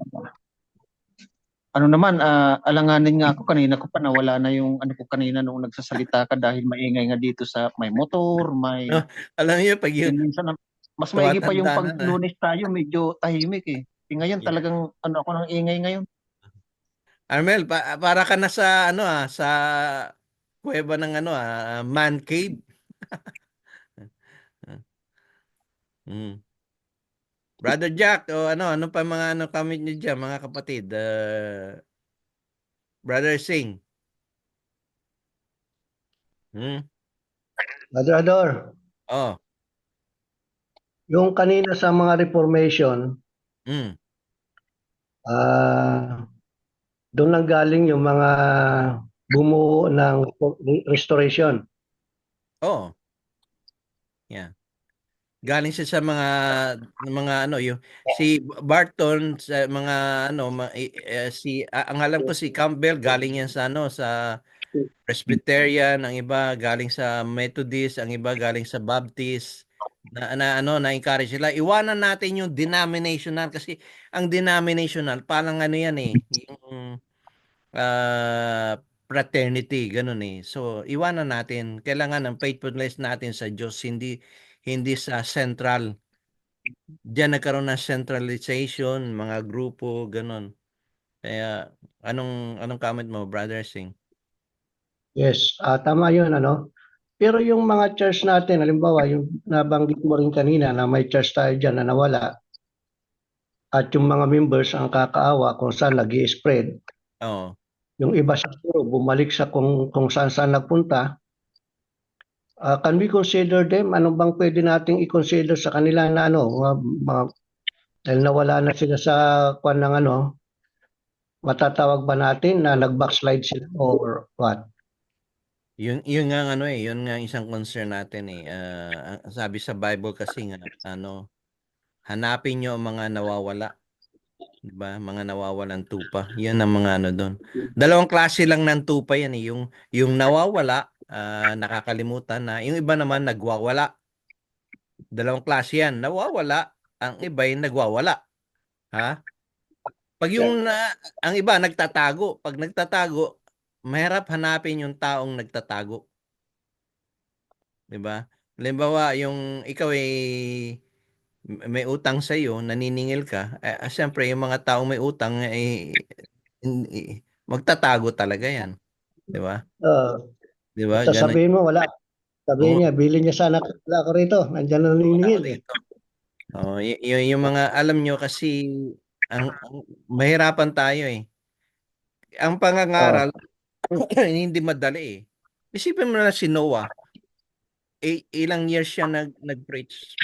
Ano naman, alanganin nga ako kanina ko pa nawala na yung ano ko kanina nung nagsasalita ka dahil maingay nga dito sa may motor, may Alam niyo, pag yun, minsan mas maigi pa yung tumatanda na. pag-Lunes tayo, medyo tahimik eh. Ngayon Yeah. talagang ano ako ng ingay ngayon. Armel, para ka na sa sa kuweba ng man cave. Hmm. Brother Jack, o ano pa mga comment niyo diyan, mga kapatid? Brother Singh. Ador, Oh. yung kanina sa mga reformation, Mm. doon nang galing yung mga bumuo ng restoration. Oh. Yeah. Galing siya sa mga yung si Barton sa mga ang alam ko si Campbell galing yan sa sa Presbyterian, ang iba galing sa Methodist, ang iba galing sa Baptist. Na-encourage sila. Iwanan natin yung denominational kasi ang denominational parang yan yung fraternity, ganun eh. So, iwanan natin. Kailangan ang faithfulness natin sa Diyos, hindi sa central. Diyan nagkaroon ng centralization, mga grupo, ganun. Kaya, anong comment mo, Brother Singh? Yes, tama yun, ano. Pero yung mga church natin, halimbawa, yung nabanggit mo rin kanina na may church tayo dyan na nawala at yung mga members ang kakaawa kung saan nag-i-spread. Oo. Yung iba siguro bumalik sa kung saan nagpunta. Can we consider them? Ano bang pwede nating i-consider sa kanila na dahil nawala na sila sa kwan ng matatawag ba natin na nag-backslide sila or what? Yun nga yun nga isang concern natin eh. Sabi sa Bible kasi nga hanapin niyo ang mga nawawala. 'Di ba? Mga nawawalang tupa. 'Yan ang mga doon. Dalawang klase lang ng tupa 'yan eh. Yung nawawala, nakakalimutan na. Yung iba naman nagwawala. Dalawang klase 'yan. Nawawala, ang iba ay nagwawala. Ha? Pag yung ang iba nagtatago, pag nagtatago, mahirap hanapin yung taong nagtatago, 'di ba? Halimbawa, yung ikaw ay may utang sa iyo, naniningil ka, siyempre yung mga taong may utang ay magtatago talaga 'yan, 'di ba? Uh, 'Di ba? Ganun. sasabihin mo, wala. Sabihin Oo, niya, bilhin niya sana wala ako rito. Nandiyan na wala ako naniningil eh. dito. Oh, yung mga alam nyo kasi ang mahirapan tayo eh. Ang Oh, pangangaral hindi madali eh. Isipin mo na si Noah, ilang years siya nag-preach,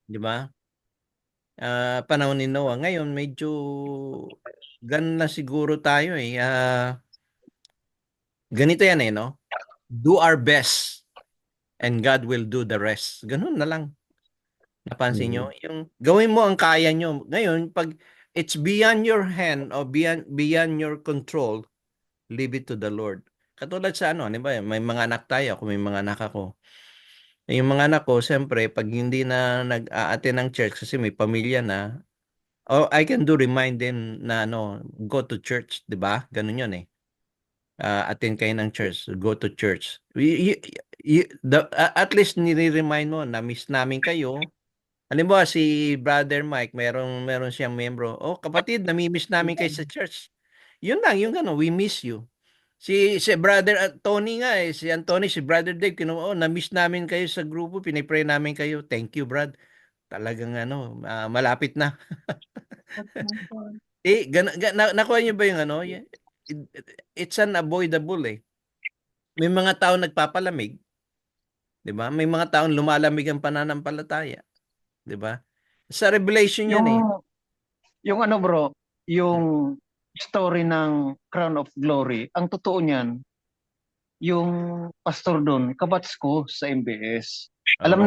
'di ba? Panahon ni Noah. Ngayon medyo ganun na siguro tayo eh. Ganito yan eh, no? Do our best and God will do the rest. Ganun na lang. Napansin nyo? Yung gawin mo ang kaya nyo. Ngayon, pag it's beyond your hand or beyond your control, leave it to the Lord. Katulad sa ano, di ba? May mga anak tayo, ako may mga anak ako. Yung mga anak ko, siyempre, pag hindi na nag-a-attend ng church kasi may pamilya na, I can do remind them na ano, go to church, di ba? Ganun yun eh. Attend kayo ng church, go to church. At least nire-remind mo na miss namin kayo. Halimbawa si Brother Mike, meron siyang membro. Oh, kapatid, nami-miss namin kayo sa church. Yun lang, yung gano'n, we miss you. Si Brother Tony nga eh, si Anthony, si Brother Dave, na-miss namin kayo sa grupo, pinipray namin kayo. Thank you, Brad. Talagang ano, malapit na. Nakuha niyo ba yung ano? It's unavoidable eh. May mga tao nagpapalamig, 'di ba? May mga taong lumalamig ang pananampalataya, 'di ba? Sa Revelation 'yan eh. Yung ano bro, yung story ng Crown of Glory, ang totoo niyan, yung pastor doon, kabats ko sa MBS. Oo.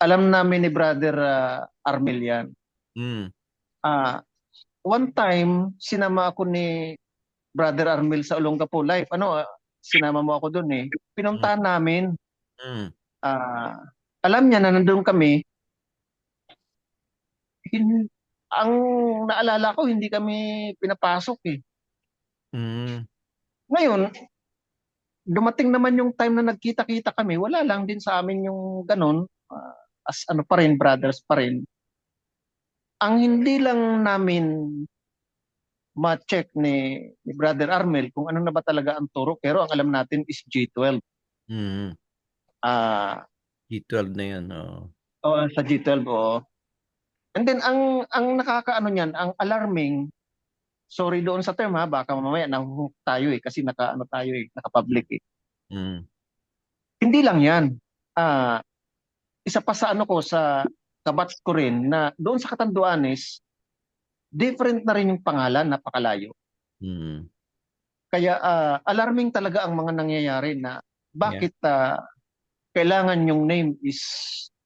Alam namin ni Brother Armel yan. Mm. One time, sinama ako ni Brother Armel sa Olongapo Life. Sinama mo ako doon eh. Pinuntahan namin. Mm. Alam niya na nandun kami. Ang naalala ko, hindi kami pinapasok eh. Mm. Ngayon, dumating naman yung time na nagkita-kita kami, wala lang din sa amin yung ganun, as ano pa rin, brothers pa rin. Ang hindi lang namin ma-check ni Brother Armel kung ano na ba talaga ang turo, pero ang alam natin is G12. Mm. Ah, G12 na 'yan, oo. sa G12, oo. And then ang nakakaano niyan, ang alarming, sorry doon sa term ha, baka mamaya nahuhook tayo eh kasi naka-public eh. Mm. Hindi lang 'yan. Isa pa sa ano ko sa kabats ko rin na doon sa Catanduanes, different na rin yung pangalan, napakalayo. Mm. Kaya alarming talaga ang mga nangyayari na Yeah. bakit kailangan yung name is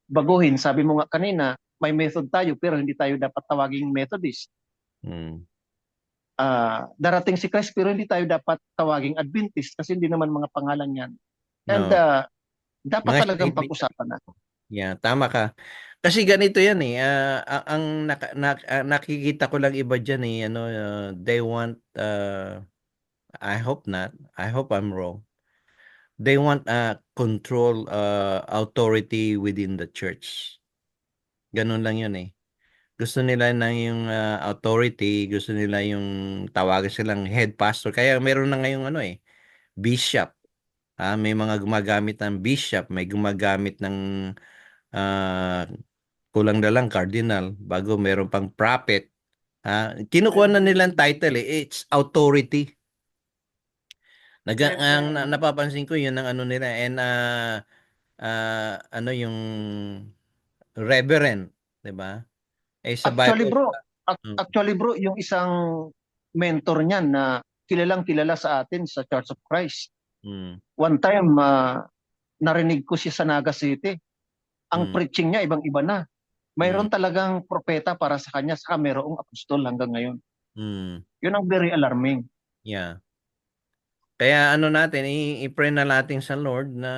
baguhin. Sabi mo nga kanina, may method tayo pero hindi tayo dapat tawaging Methodist. Mm. Darating si Christ pero hindi tayo dapat tawaging Adventist kasi hindi naman mga pangalan yan. And No. dapat Mga talagang shahid. pag-usapan na. Yeah, tama ka. Kasi ganito 'yan eh. Nakikita ko lang iba diyan eh, ano, they want I hope not. I hope I'm wrong. They want control, authority within the church. Ganun lang 'yun eh. Gusto nila na yung authority, gusto nila yung tawagan silang head pastor. Kaya meron na ngayong ano eh, bishop. May mga gumagamit ng bishop, may gumagamit ng ah, kulang na lang cardinal, bago meron pang prophet. Kinukuha na nilang title eh, it's authority. Napapansin ko yun ang ano nila and ano yung reverend, 'di ba? Sa Actually Bible, bro, mm, actually bro, yung isang mentor niyan na kilalang kilala sa atin sa Church of Christ. mm, One time, narinig ko siya sa Naga City. Ang mm, preaching niya, ibang-iba na. mm, Mayroon talagang propeta para sa kanya, saka mayroong apostol hanggang ngayon. mm, Yun ang very alarming. yeah. Kaya ano natin, i-pray na natin sa Lord na,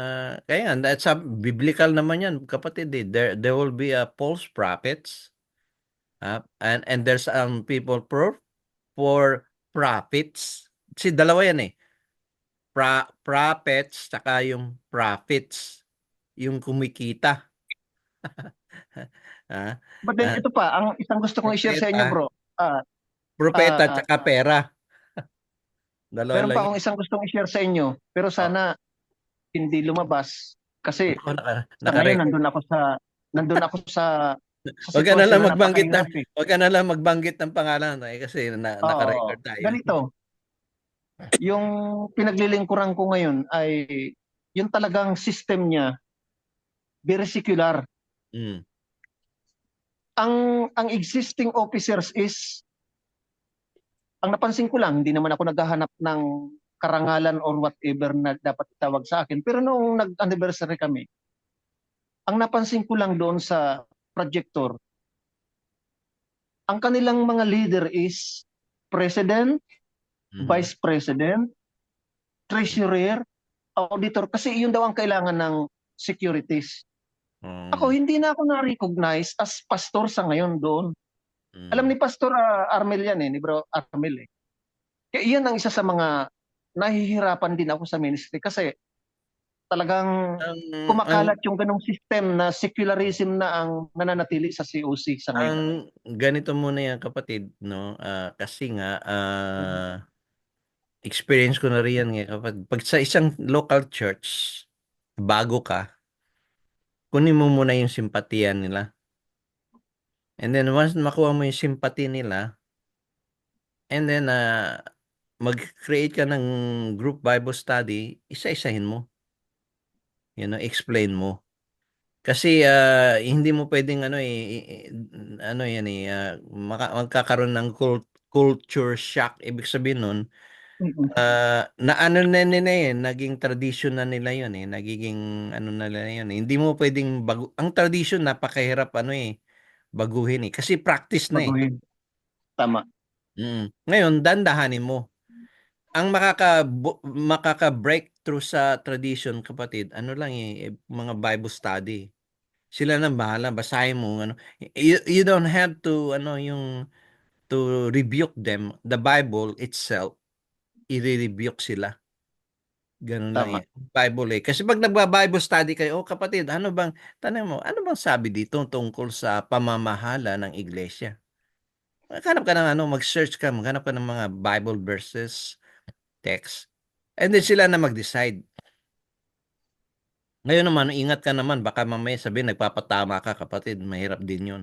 kaya that's biblical naman yan, kapatid eh. There will be false prophets. And there's people for profits. Si dalawa yan eh. Profits saka yung profits, yung kumikita. Ah, But then ah, ito pa, ang isang gusto kong i-share sa inyo, propeta, bro. Ah, propeta ah, tsaka pera. Dalawa meron lang pa akong yun. isang gustong i-share sa inyo, pero Oh, sana hindi lumabas kasi ako sa ngayon naka-record. nandun ako sa Wag ka na sitwasyon lang na magbanggit napakahirap eh. wag ka na lang magbanggit ng pangalan kasi Oo, naka-record tayo. ganito, yung pinaglilingkuran ko ngayon ay yung talagang system niya very secular. Mm. Ang existing officers is, ang napansin ko lang, hindi naman ako naghahanap ng karangalan or whatever na dapat itawag sa akin. Pero noong nag-anniversary kami, ang napansin ko lang doon sa projector, ang kanilang mga leader is president, Mhm. vice president, treasurer, auditor, kasi yun daw ang kailangan ng securities. Ako, hindi na ako na-recognize as pastor sa ngayon doon. Alam ni Pastor Armel yan ni Bro Armel eh. Kaya iyan ang isa sa mga nahihirapan din ako sa ministry kasi talagang ang kumakalat yung ganong system na secularism na ang nananatili sa COC sa ngayon. ang ganito muna yan kapatid, no? Kasi nga experience ko na rin yan kapatid. Pag sa isang local church, bago ka, kunin mo muna yung simpatiya nila. And then once makuha mo yung sympathy nila, and then mag-create ka ng group Bible study, isa-isahin mo. Explain mo. Kasi hindi mo pwedeng ano yan magkakaroon ng culture shock. Ibig sabihin nun, na ano na nila naging tradition na nila yun nagiging ano na nila yun Hindi mo pwedeng ang tradition napakahirap baguhin kasi practice na Baguhin. Tama. Ngayon, dandahanin mo. Ang makaka-breakthrough sa tradition, kapatid, ano lang mga Bible study. Sila na bahala, basahin mo you don't have to to rebuke them. The Bible itself, i-rebuke sila. Ganun lang Tama. Bible Kasi pag nagba-Bible study kayo, kapatid, tanong mo, ano bang sabi dito tungkol sa pamamahala ng iglesia? Maghanap ka ng mag-search ka, maghanap ka ng mga Bible verses, text. And then sila na mag-decide. Ngayon naman, ingat ka naman. Baka mamaya sabihin, nagpapatama ka, kapatid. Mahirap din yun.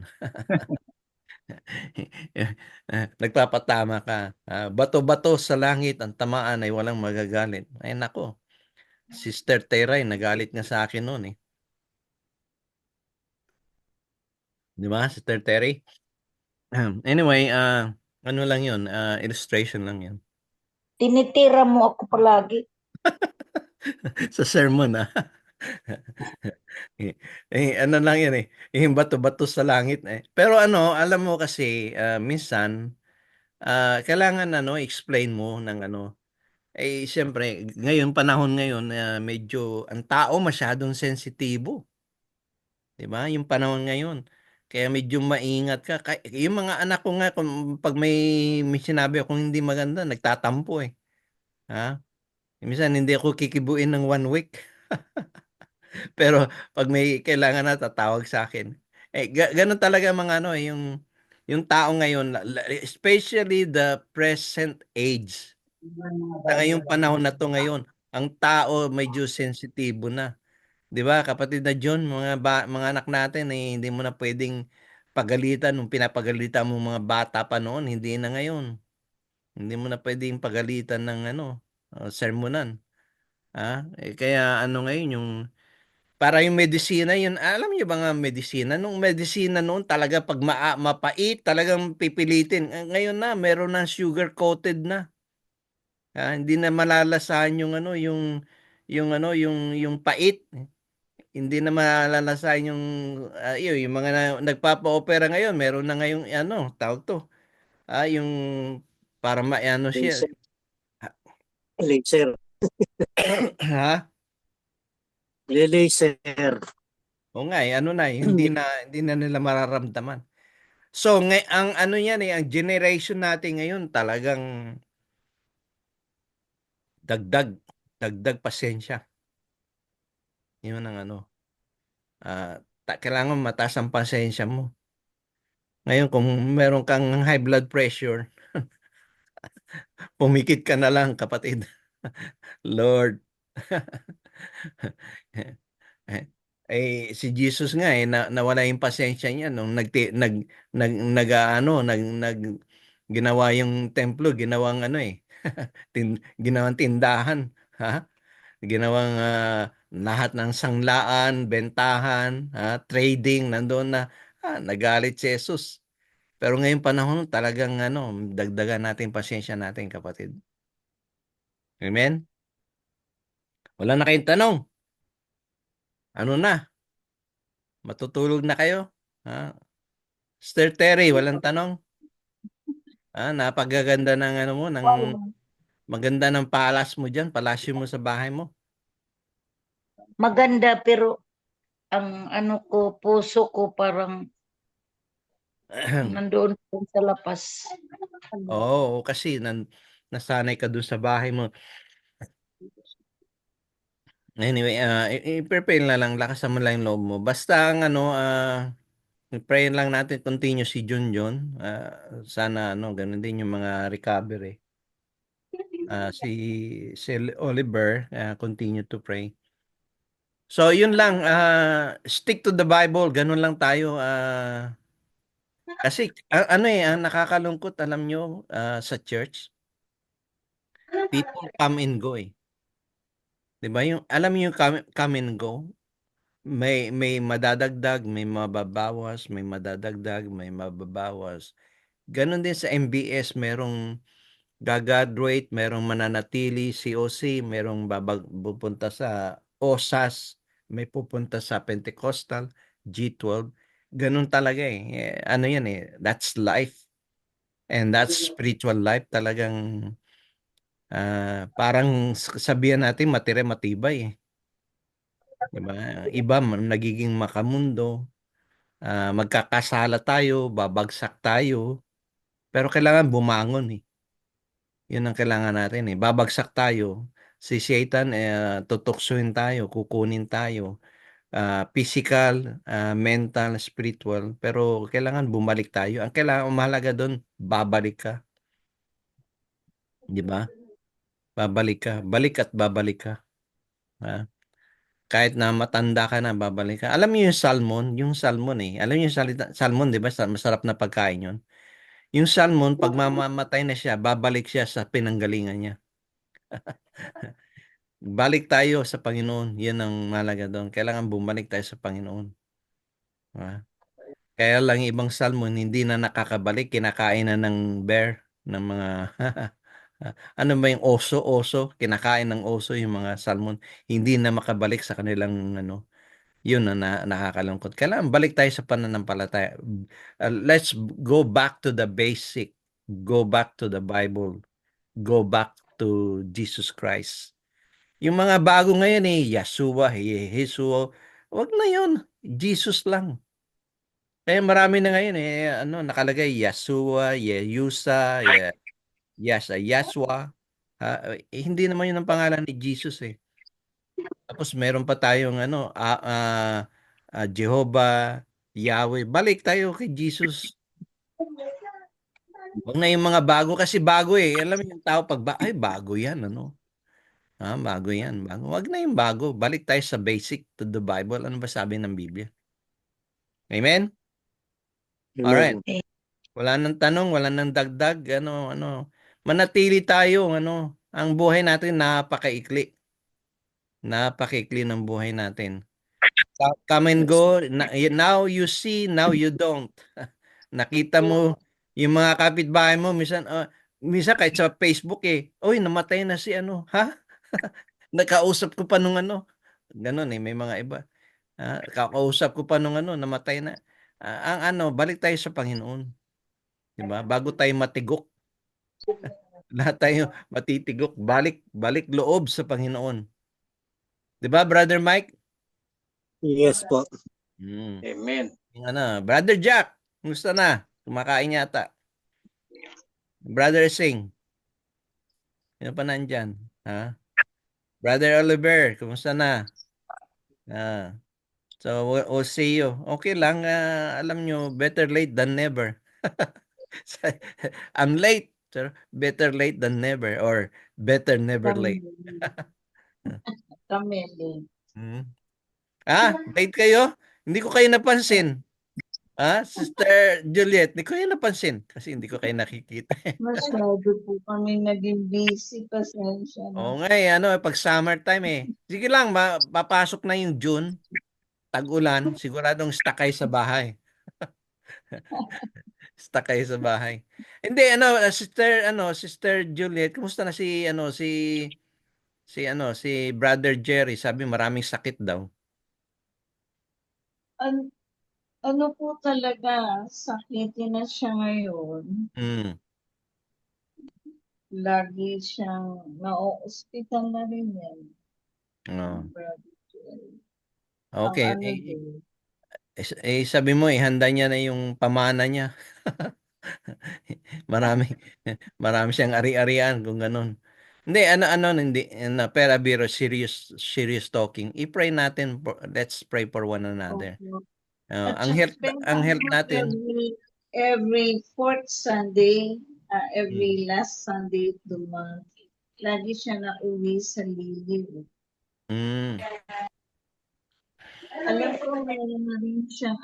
Nagpapatama ka. Bato-bato sa langit, ang tamaan ay walang magagalit. Ay nako, Sister Teray, nagalit nga sa akin noon eh. Di ba, Sister Terry? Anyway, ano lang yun, illustration lang yun. Tinitira mo ako palagi. Sa sermon ano lang yan yung bato-bato sa langit Pero alam mo kasi minsan kailangan explain mo ng siyempre panahon ngayon medyo ang tao masyadong sensitibo. 'Di ba? Yung panahon ngayon. Kaya medyo maingat ka. Yung mga anak ko nga pag may sinabi akong hindi maganda, nagtatampo Ha? Minsan hindi ako kikibuin ng 1 week. Pero pag may kailangan na tatawag sa akin. Ganun talaga mga yung tao ngayon, especially the present age. Sa ngayong panahon na to ngayon, ang tao medyo sensitibo na. 'Di ba? Kapatid na John, mga anak natin hindi mo na pwedeng pagalitan nung pinapagalitan mo mga bata pa noon, hindi na ngayon. Hindi mo na pwedeng pagalitan ng sermonan. Kaya ngayon yung para yung medisina yun, alam niyo ba nga medisina? Nung medisina noon talaga pag mapait, talagang pipilitin. Ngayon na, meron na sugar coated na. Hindi na malalasahan yung pait. Hindi na malalasahan yung mga nagpapa-opera ngayon, meron na ngayong tawag to. Yung para siya. Laser. Ha? Laser. O nga hindi na nila mararamdaman. So, ang ano yan ang generation natin ngayon talagang dagdag pasensya. Yun ang ano. Kailangan mataas ang pasensya mo. Ngayon, kung meron kang high blood pressure, pumikit ka na lang, kapatid. Lord. Si Jesus nga nawala yung pasensya niya nung ginawa yung templo, ginawang ginawang tindahan, ha? Ginawang lahat ng sanglaan, bentahan, trading nandoon na, nagalit si Jesus. Pero ngayong panahon talagang dagdagan natin pasensya natin, kapatid. Amen? Wala na kayong tanong? Ano na? Matutulog na kayo? Sister Terry, walang tanong? Napagaganda ng maganda ng palasyo mo sa bahay mo. Maganda pero ang ano ko, puso ko parang nandoon po sa lapas. Oo, kasi nasanay ka dun sa bahay mo. Anyway, i-prepare na lang, lakasan mo lang yung loob mo. Basta ang pray lang natin continue si John. Sana ganun din yung mga recovery. Si Oliver, continue to pray. So yun lang, stick to the Bible, ganun lang tayo. Kasi ang nakakalungkot, alam nyo, sa church, people come and go eh. 'Di ba? Alam niyo yung come and go, may madadagdag, may mababawas, may madadagdag, may mababawas. Ganon din sa MBS, merong gagraduate, merong mananatili, COC, merong pupunta sa OSAS, may pupunta sa Pentecostal, G12. Ganun talaga eh. Ano yan eh, that's life. And that's spiritual life talagang parang sabihan natin matibay eh. Diba? Iba nagiging makamundo, magkakasala tayo, babagsak tayo, pero kailangan bumangon eh. Yun ang kailangan natin eh. Babagsak tayo, si Satan tutuksuin tayo, kukunin tayo, physical, mental, spiritual, pero kailangan bumalik tayo. Ang mahalaga doon, babalik ka. Di ba? Babalik ka. Balik at babalik ka. Kahit na matanda ka na, babalik ka. Alam niyo yung salmon eh. Alam niyo yung salmon, di ba? Masarap na pagkain yun. Yung salmon, pag mamamatay na siya, babalik siya sa pinanggalingan niya. Balik tayo sa Panginoon. Yan ang mahalaga doon. Kailangan bumalik tayo sa Panginoon. Kaya lang ibang salmon, hindi na nakakabalik. Kinakain na ng bear, ng mga... ano ba yung oso? Kinakain ng oso yung mga salmon. Hindi na makabalik sa kanilang yun na nakakalungkot. Kailangan balik tayo sa pananampalataya. Let's go back to the basic. Go back to the Bible. Go back to Jesus Christ. Yung mga bago ngayon Yeshua, Jesuo. Wag na yun. Jesus lang. Kaya marami na ngayon nakalagay Yeshua, Yehusa, Yashua. Hindi naman yun ang pangalan ni Jesus eh. Tapos meron pa tayong Jehovah, Yahweh. Balik tayo kay Jesus. Huwag na yung mga bago kasi bago eh. Alam mo yung tao ay bago yan bago yan. Bago. Huwag na yung bago. Balik tayo sa basic to the Bible. Ano ba sabi ng Biblia? Amen? Alright. Wala nang tanong, wala nang dagdag. Manatili tayo. Ang buhay natin napakaikli. Napakaikli ng buhay natin. Come and go. Now you see, now you don't. Nakita mo yung mga kapitbahay mo, minsan kahit sa Facebook oy, namatay na si ha? Nakausap ko pa nung ganun may mga iba. Kakausap ko pa nung namatay na. Ang balik tayo sa Panginoon. 'Di ba? Bago tayo matigok. Lahat tayo matitigok, balik loob sa Panginoon. 'Di ba, Brother Mike? Yes po. Amen. Brother Jack, kumusta na? Kumakain yata. Brother Sing. Sino pa nandyan? Ha? Brother Oliver, kumusta na? Ah. So, we'll see you. Okay lang. Alam nyo, better late than never. I'm late. So, better late than never. Or better never Kami, late. kami din. Hmm. Late kayo? Hindi ko kayo napansin. Sister Juliet, hindi ko kayo napansin. Kasi hindi ko kayo nakikita. Masyado po kami naging busy. Pasensya na. Oo nga pag summertime Sige lang, papasok na yung June. Tag-ulan, siguradong stuck kayo sa bahay. Stuck kayo sa bahay. Hindi Sister Juliet, kumusta na si Brother Jerry? Sabi maraming sakit daw. An- ano po talaga, sakitin na siya ngayon. Hmm. Lagi siyang na-hospital na rin yan. Oh. Brother Joel. Ang Okay. ano din. Sabi mo handa niya na yung pamana niya. Marami marami siyang ari-arian kung ganun. Hindi hindi pera biro serious talking. I-pray natin let's pray for one another. Opo. At Ang saka health natin. every fourth Sunday, every Mm. last Sunday of the month, lagi siya na uwi sa Liliw. Mm. Alam ko, meron na rin siyang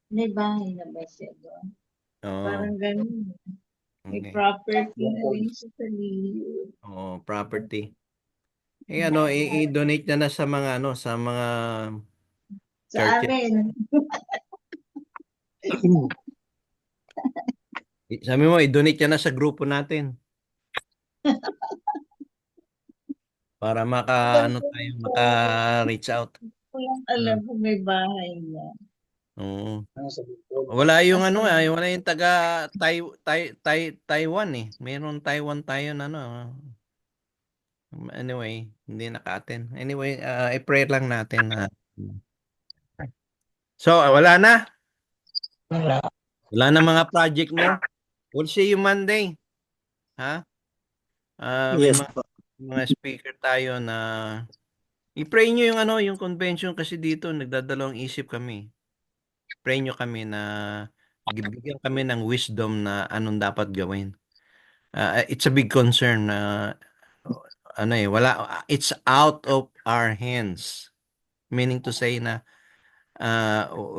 may bahay na ba siya doon? Oo. Parang ganun. May Okay. property na rin siya sa Liliw. Oo, property. I-donate niya na sa mga sa mga Sa churches. amin. Sabi mo, i-donate niya na sa grupo natin. Para maka-reach out. Alam ko may bahay niya. Oo. Wala yung Nasa- wala yung taga Taiwan Meron Taiwan tayo na Anyway, hindi naka-attend. Anyway, i-pray lang natin. So, wala na? Wala na mga project mo? We'll see you Monday. Ha? May Yes po. mga speaker tayo na i-pray nyo yung convention kasi dito nagdadalawang isip kami. Pray nyo kami na bigyan kami ng wisdom na anong dapat gawin. It's a big concern na it's out of our hands. Meaning to say na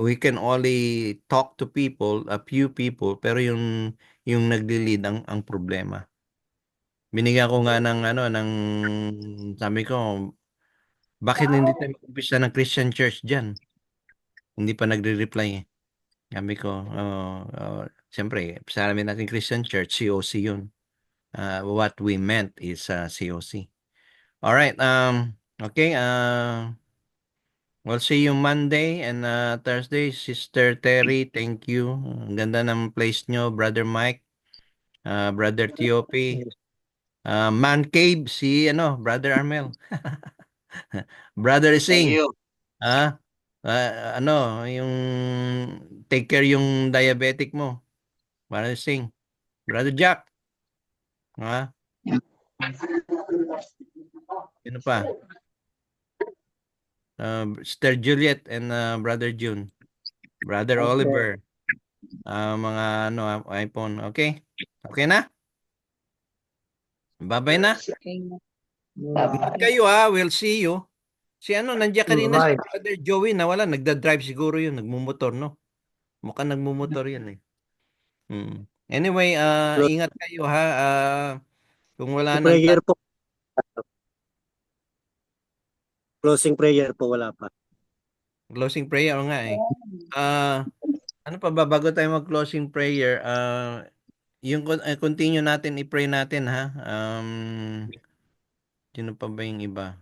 we can only talk to people, a few people, pero yung nagli-lead ang problema. Binigyan ko nga ng sabi ko, bakit hindi tayo mag-umpisa ng Christian church diyan? Hindi pa nagre-reply Sabi ko, siyempre, sa amin natin Christian church, COC yun. What we meant is COC. All right. Okay. We'll see you Monday and Thursday. Sister Terry, thank you. Ang ganda ng place nyo, Brother Mike, Brother T.O.P. Man Cave, Brother Armel. Brother Thank Sing. you. Yung take care yung diabetic mo. Brother Sing. Brother Jack. Sino pa? Sister Juliet and Brother June. Brother Oliver. Mga iPhone. Okay? Okay na? Bye-bye na. Okay na. Ingat kayo We'll see you. Nandiyan kanina si Bye. Brother Joey nawala. Nagda-drive siguro yun. Nagmumotor, no? Mukhang nagmumotor yan Anyway, ingat kayo kung wala nang Prayer po. Closing prayer po, wala pa. closing prayer nga ano pa ba bago tayo mag-closing prayer? Yung continue natin, i-pray natin sino pa ba yung iba?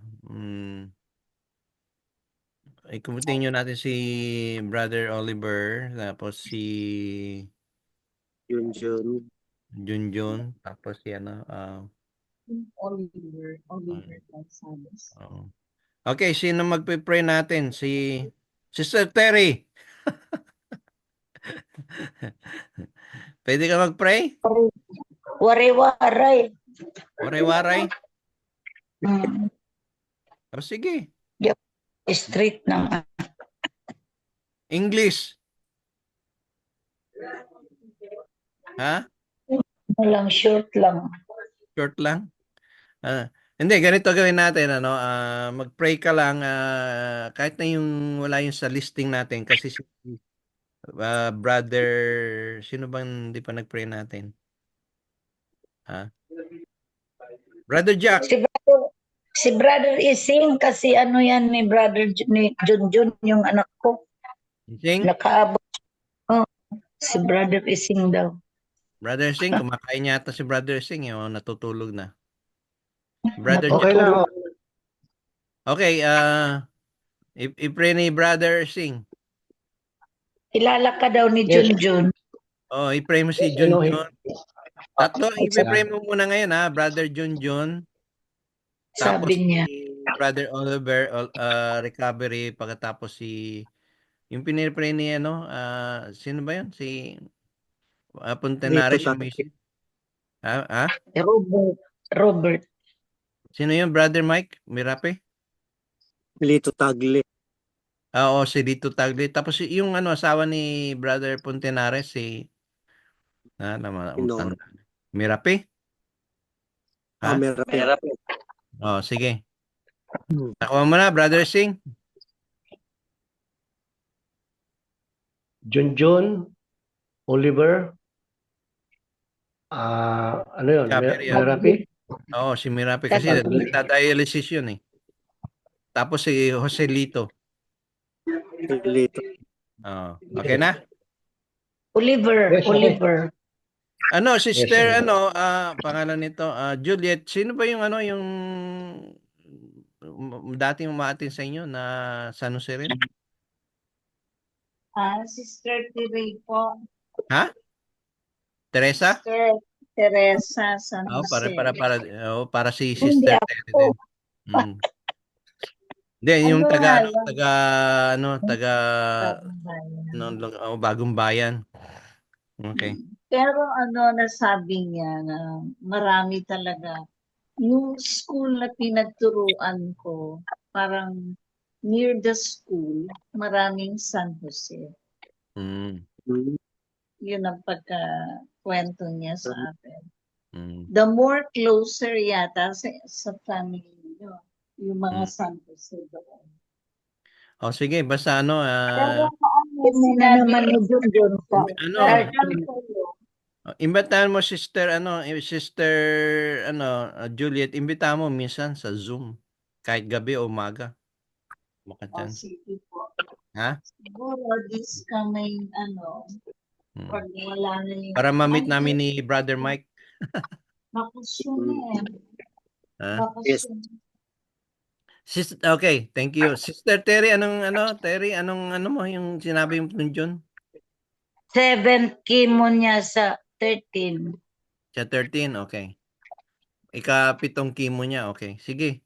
I-continue natin si Brother Oliver, tapos si Yun. Junjun, tapos si Oliver Gonzalez. Okay, sino magpe-pray natin? Si Sister Terry. Pwede ka mag-pray? Wari-waray. Waray-waray? Mm. O sige. Street ng English. Ha? lang, short lang. Short lang? Hindi, ganito gawin natin, mag-pray ka lang, kahit na yung wala yung sa listing natin, kasi si brother, sino bang hindi pa nag-pray natin? Ha? Brother Jack. Si brother Ising, kasi ano yan ni brother ni Junjun, yung anak ko. Sing? Nakaabot. Oh, si brother Ising daw. Brother Sing, kumakain yata si Brother Sing, natutulog na. Brother Okay Jack. lang. Okay, i-pray ni Brother Sing. Kilala ka daw ni Yes. Junjun. Oh, i-pray mo si Ano, Junjun. Tatlo, i-pray mo muna ngayon, ha? Brother Junjun. Tapos Sabi niya. si Brother Oliver, recovery, pagkatapos yung pinipray ni, sino ba yun? Si Puntenares, yung mission. Ha? Robert. Sino yun, Brother Mike? Mirape? Lito Tagle. Oo, si Dito Tagle. Tapos yung asawa ni Brother Puntenares, si Inor. Mirape? Ha? Meron. Mahirap. Oh, sige. Nakuha mo na, Brother Sing. Junjun, Oliver, ano yun? Recovery, Merapi? Oo, si Mirape kasi nagda-dialysis yun eh. Tapos si Joselito. Lito. Okay na? Oliver. Yes, okay. Oliver. Sister, Yes, pangalan nito, Juliet, sino ba yung dating umaatin sa inyo na San Jose rin? Sister Tirey po. Ha? Teresa? Sister Teresa San Oh, Jose. para si Hindi Sister ako. Terry din. Hindi, yung Ano taga Bayan. Bagong Bayan. Okay. Pero nasabi niya na marami talaga. Yung school na pinagturuan ko, parang near the school, maraming San Jose. Mm. Yun ang pagka-kwento niya sa akin. Mm. The more closer yata sa family niyo, yung mga San Jose doon. O sige, basta Pero naman ni Junjun sa imbitahan mo sister Juliet, imbitahan mo minsan sa Zoom kahit gabi o umaga. Maka-chance. Sige po. Ha? Siguro this coming pag wala na yung Para ma-meet namin ni Brother Mike. bakasyon eh. Yes. Okay, thank you. Sister Terry, anong mo yung sinabi mo nun, John? 7th chemo niya sa 13. Sa 13, okay. Ika-7 chemo niya, okay. Sige.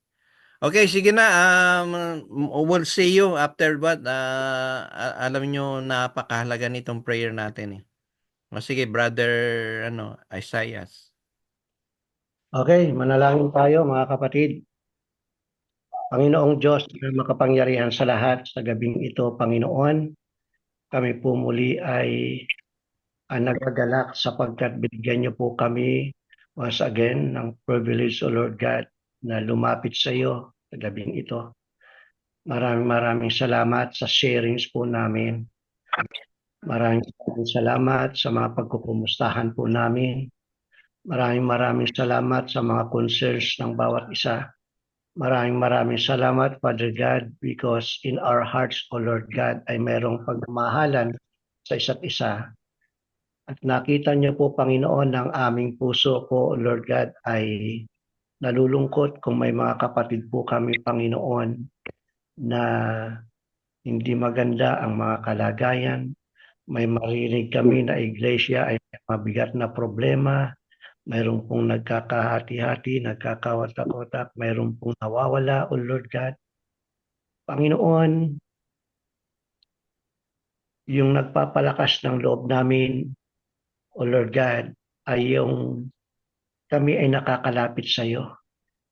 Okay, sige na. We'll see you after what. Alam nyo, napakahalaga nitong prayer natin eh. O sige, Brother Isaiah. Okay, manalangin tayo mga kapatid. Panginoong Diyos na makapangyarihan sa lahat, sa gabing ito, Panginoon, kami po muli ay nagagalak sapagkat binigyan niyo po kami once again ng privilege, O Lord God, na lumapit sa iyo sa gabing ito. Maraming salamat sa sharings po namin. Maraming salamat sa mga pagkukumustahan po namin. Maraming salamat sa mga concerns ng bawat isa. Maraming salamat, Father God, because in our hearts, O Lord God, ay mayroong pagmamahalan sa isa't isa. At nakita niyo po, Panginoon, ng aming puso po, Lord God, ay nalulungkot kung may mga kapatid po kami, Panginoon, na hindi maganda ang mga kalagayan. May marinig kami na iglesia ay mabigat na problema. Mayroon pong nagkakahati-hati, nagkakawatak-watak, mayroon pong nawawala, O Lord God. Panginoon, yung nagpapalakas ng loob namin, O Lord God, ay yung kami ay nakakalapit sa iyo.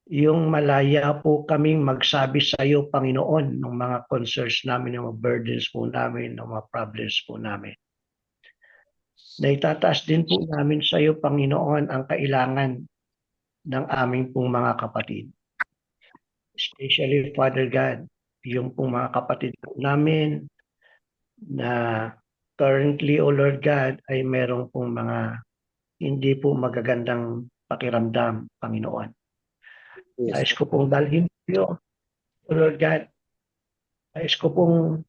Yung malaya po kaming magsabi sa iyo, Panginoon, ng mga concerns namin, ng mga burdens po namin, ng mga problems po namin. Naitataas din po namin sa iyo, Panginoon, ang kailangan ng aming pong mga kapatid. Especially, Father God, yung pong mga kapatid po namin na currently, O Lord God, ay merong pong mga hindi po magagandang pakiramdam, Panginoon. Nais ko pong dalhin po, O Lord God. Nais ko pong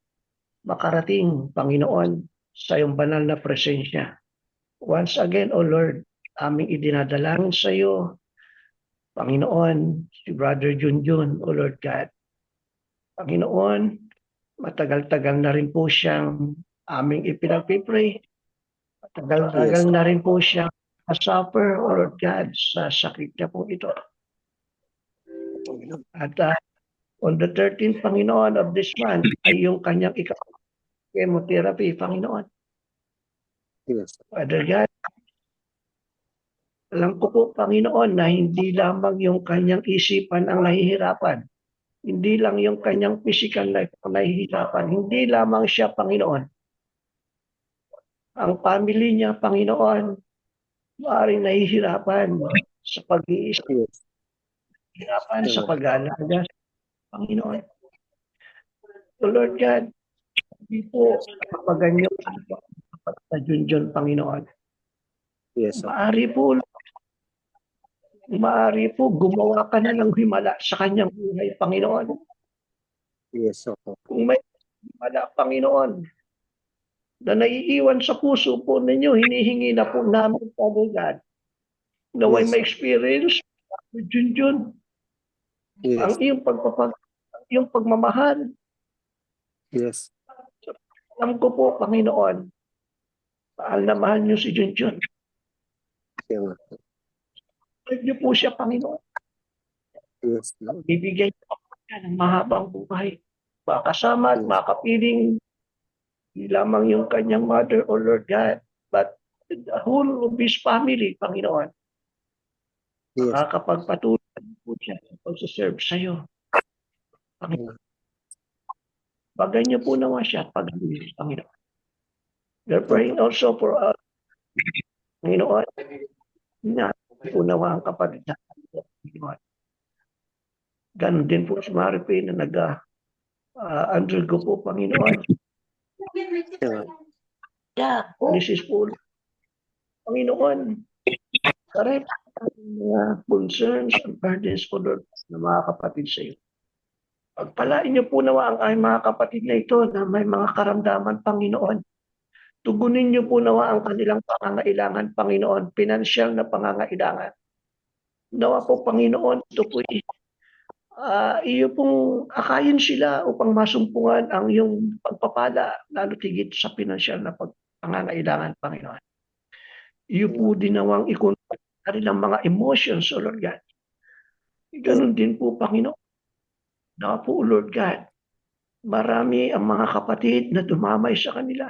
makarating, Panginoon, sa iyong banal na presensya. Once again, O Lord, aming idinadalangin sa iyo, Panginoon, si Brother Junjun, O Lord God. Panginoon, matagal-tagal na rin po siyang aming ipinagpipray. Matagal-tagal na rin po siyang suffer, O Lord God, sa sakit niya po ito. At on the 13th, Panginoon, of this month, ay yung kanyang chemotherapy, Panginoon. Father God, alam ko po, Panginoon, na hindi lamang yung kanyang isipan ang nahihirapan. Hindi lang yung kanyang physical life ang nahihirapan. Hindi lamang siya, Panginoon. Ang family niya, Panginoon, maaaring nahihirapan sa pag-iisip, nahihirapan sa pag-aalaga, Panginoon. So Lord God, hindi po kapaganyo sa Junjun, Panginoon. Maaari po gumawa ka na ng himala sa kanyang buhay, Panginoon. Kung may himala, Panginoon, na naiiwan sa puso po ninyo, hinihingi na po namin, Father God, na may ma-experience with Junjun. Ang iyong iyong pagmamahal. Alam ko po, Panginoon, mahal na mahal niyo si Junjun. Pwede niyo po siya, Panginoon. Bibigyan niyo po siya ng mahabang buhay. Makasama at makapiling hindi lamang yung kanyang mother, O Lord God, but the whole of his family, Panginoon. Makakapagpatuloy po siya sa pagsaserve sa iyo. Panginoon. Bagay niyo po naman siya pag-ibig, Panginoon. We're praying also for us, Panginoon, na unawa ang kapatid na Panginoon. Ganon din po si Maripe na nag-undergo po, Panginoon. This po, Panginoon, correct ang mga concerns and burdens po, Lord, na mga kapatid sa iyo. Pagpalain niyo po nawa ang aming mga kapatid na ito na may mga karamdaman, Panginoon. Tugunin niyo po nawa ang kanilang pangangailangan, Panginoon, pinansyal na pangangailangan. Nawa po, Panginoon, ito po iyo pong akayin sila upang masumpungan ang iyong pagpapala, lalo tigit sa pinansyal na pangangailangan, Panginoon. Iyo po din nawang i-control ng mga emotions, O Lord God. Ganon din po, Panginoon. Nawa po, O Lord God, marami ang mga kapatid na dumamay sa kanila.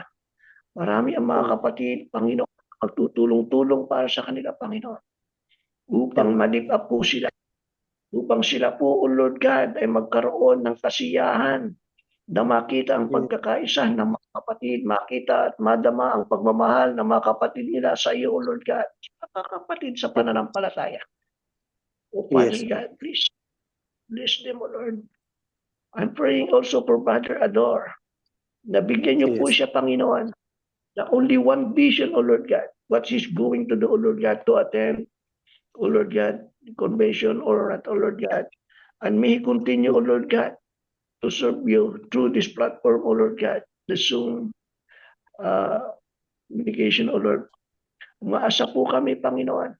Marami ang mga kapatid, Panginoon, magtutulong-tulong para sa kanila, Panginoon, upang ma-lift up po sila. Upang sila po, O Lord God, ay magkaroon ng kasiyahan na makita ang pagkakaisa ng mga kapatid, makita at madama ang pagmamahal ng mga kapatid nila sa iyo, O Lord God, sa kapatid sa pananampalataya. O Father God, please bless them, O Lord. I'm praying also for Brother Ador. Nabigyan niyo po siya, Panginoon, na only one vision, O Lord God, what he's going to do, O Lord God, to attend, O Lord God, the convention or at, O Lord God. And may he continue, O Lord God, to serve you through this platform, O Lord God, the Zoom communication, O Lord. Umaasa po kami, Panginoon,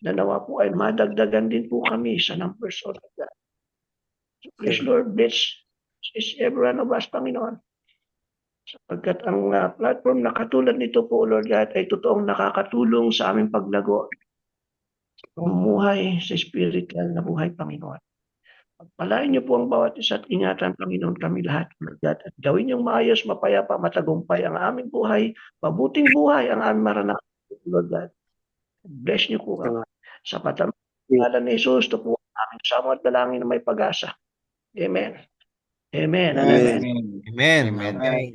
na nawa po ay madagdagan din po kami sa numbers, O Lord God. So please, Lord, bless every one of us, Panginoon. Sapagkat ang platform na katulad nito po, Lord God, ay totoong nakakatulong sa aming paglago. Pumuhay sa spiritual na buhay, Panginoon. Palain niyo po ang bawat isa at ingatan, Panginoon, kami lahat. At gawin niyong maayos, mapayapa, matagumpay ang aming buhay, mabuting buhay ang aming maranasan. Lord God, bless niyo po kami. Sa pangalan ni Jesus, ito po ang aming sama at dalangin na may pag-asa. Amen. Amen and amen. Amen. Amen. Okay.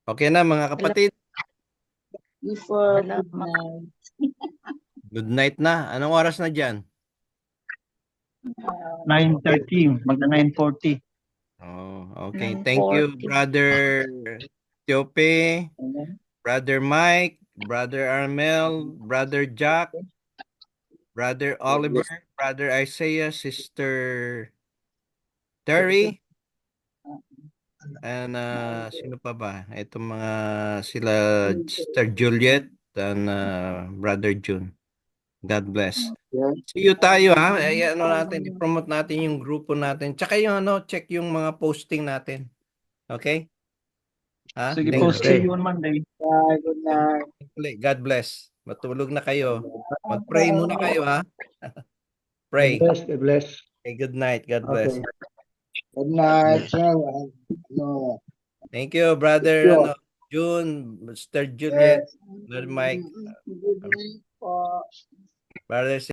Okay na mga kapatid. Before Salamat. good night. Good night na. Anong oras na dyan? 9:30, magna 9:40. Oh, okay. Thank you, 9:40. Brother Tiope, Brother Mike, Brother Armel, Brother Jack, Brother Oliver, Brother Isaiah, Sister Terry, and sino pa ba? Itong mga sila Sister Juliet and Brother June. God bless. See you tayo ha. Natin, i-promote natin yung grupo natin. Tsaka yung check yung mga posting natin. Okay? Ha? Sige Thank po, you. see you on Monday. Good night. God bless. Matulog na kayo. Mag-pray muna kayo ha. Pray. God bless. Okay, good night. God bless. Okay. Good night, sir. Thank you, brother June, Mr. Juliet, Brother Mike, Good night po. Brother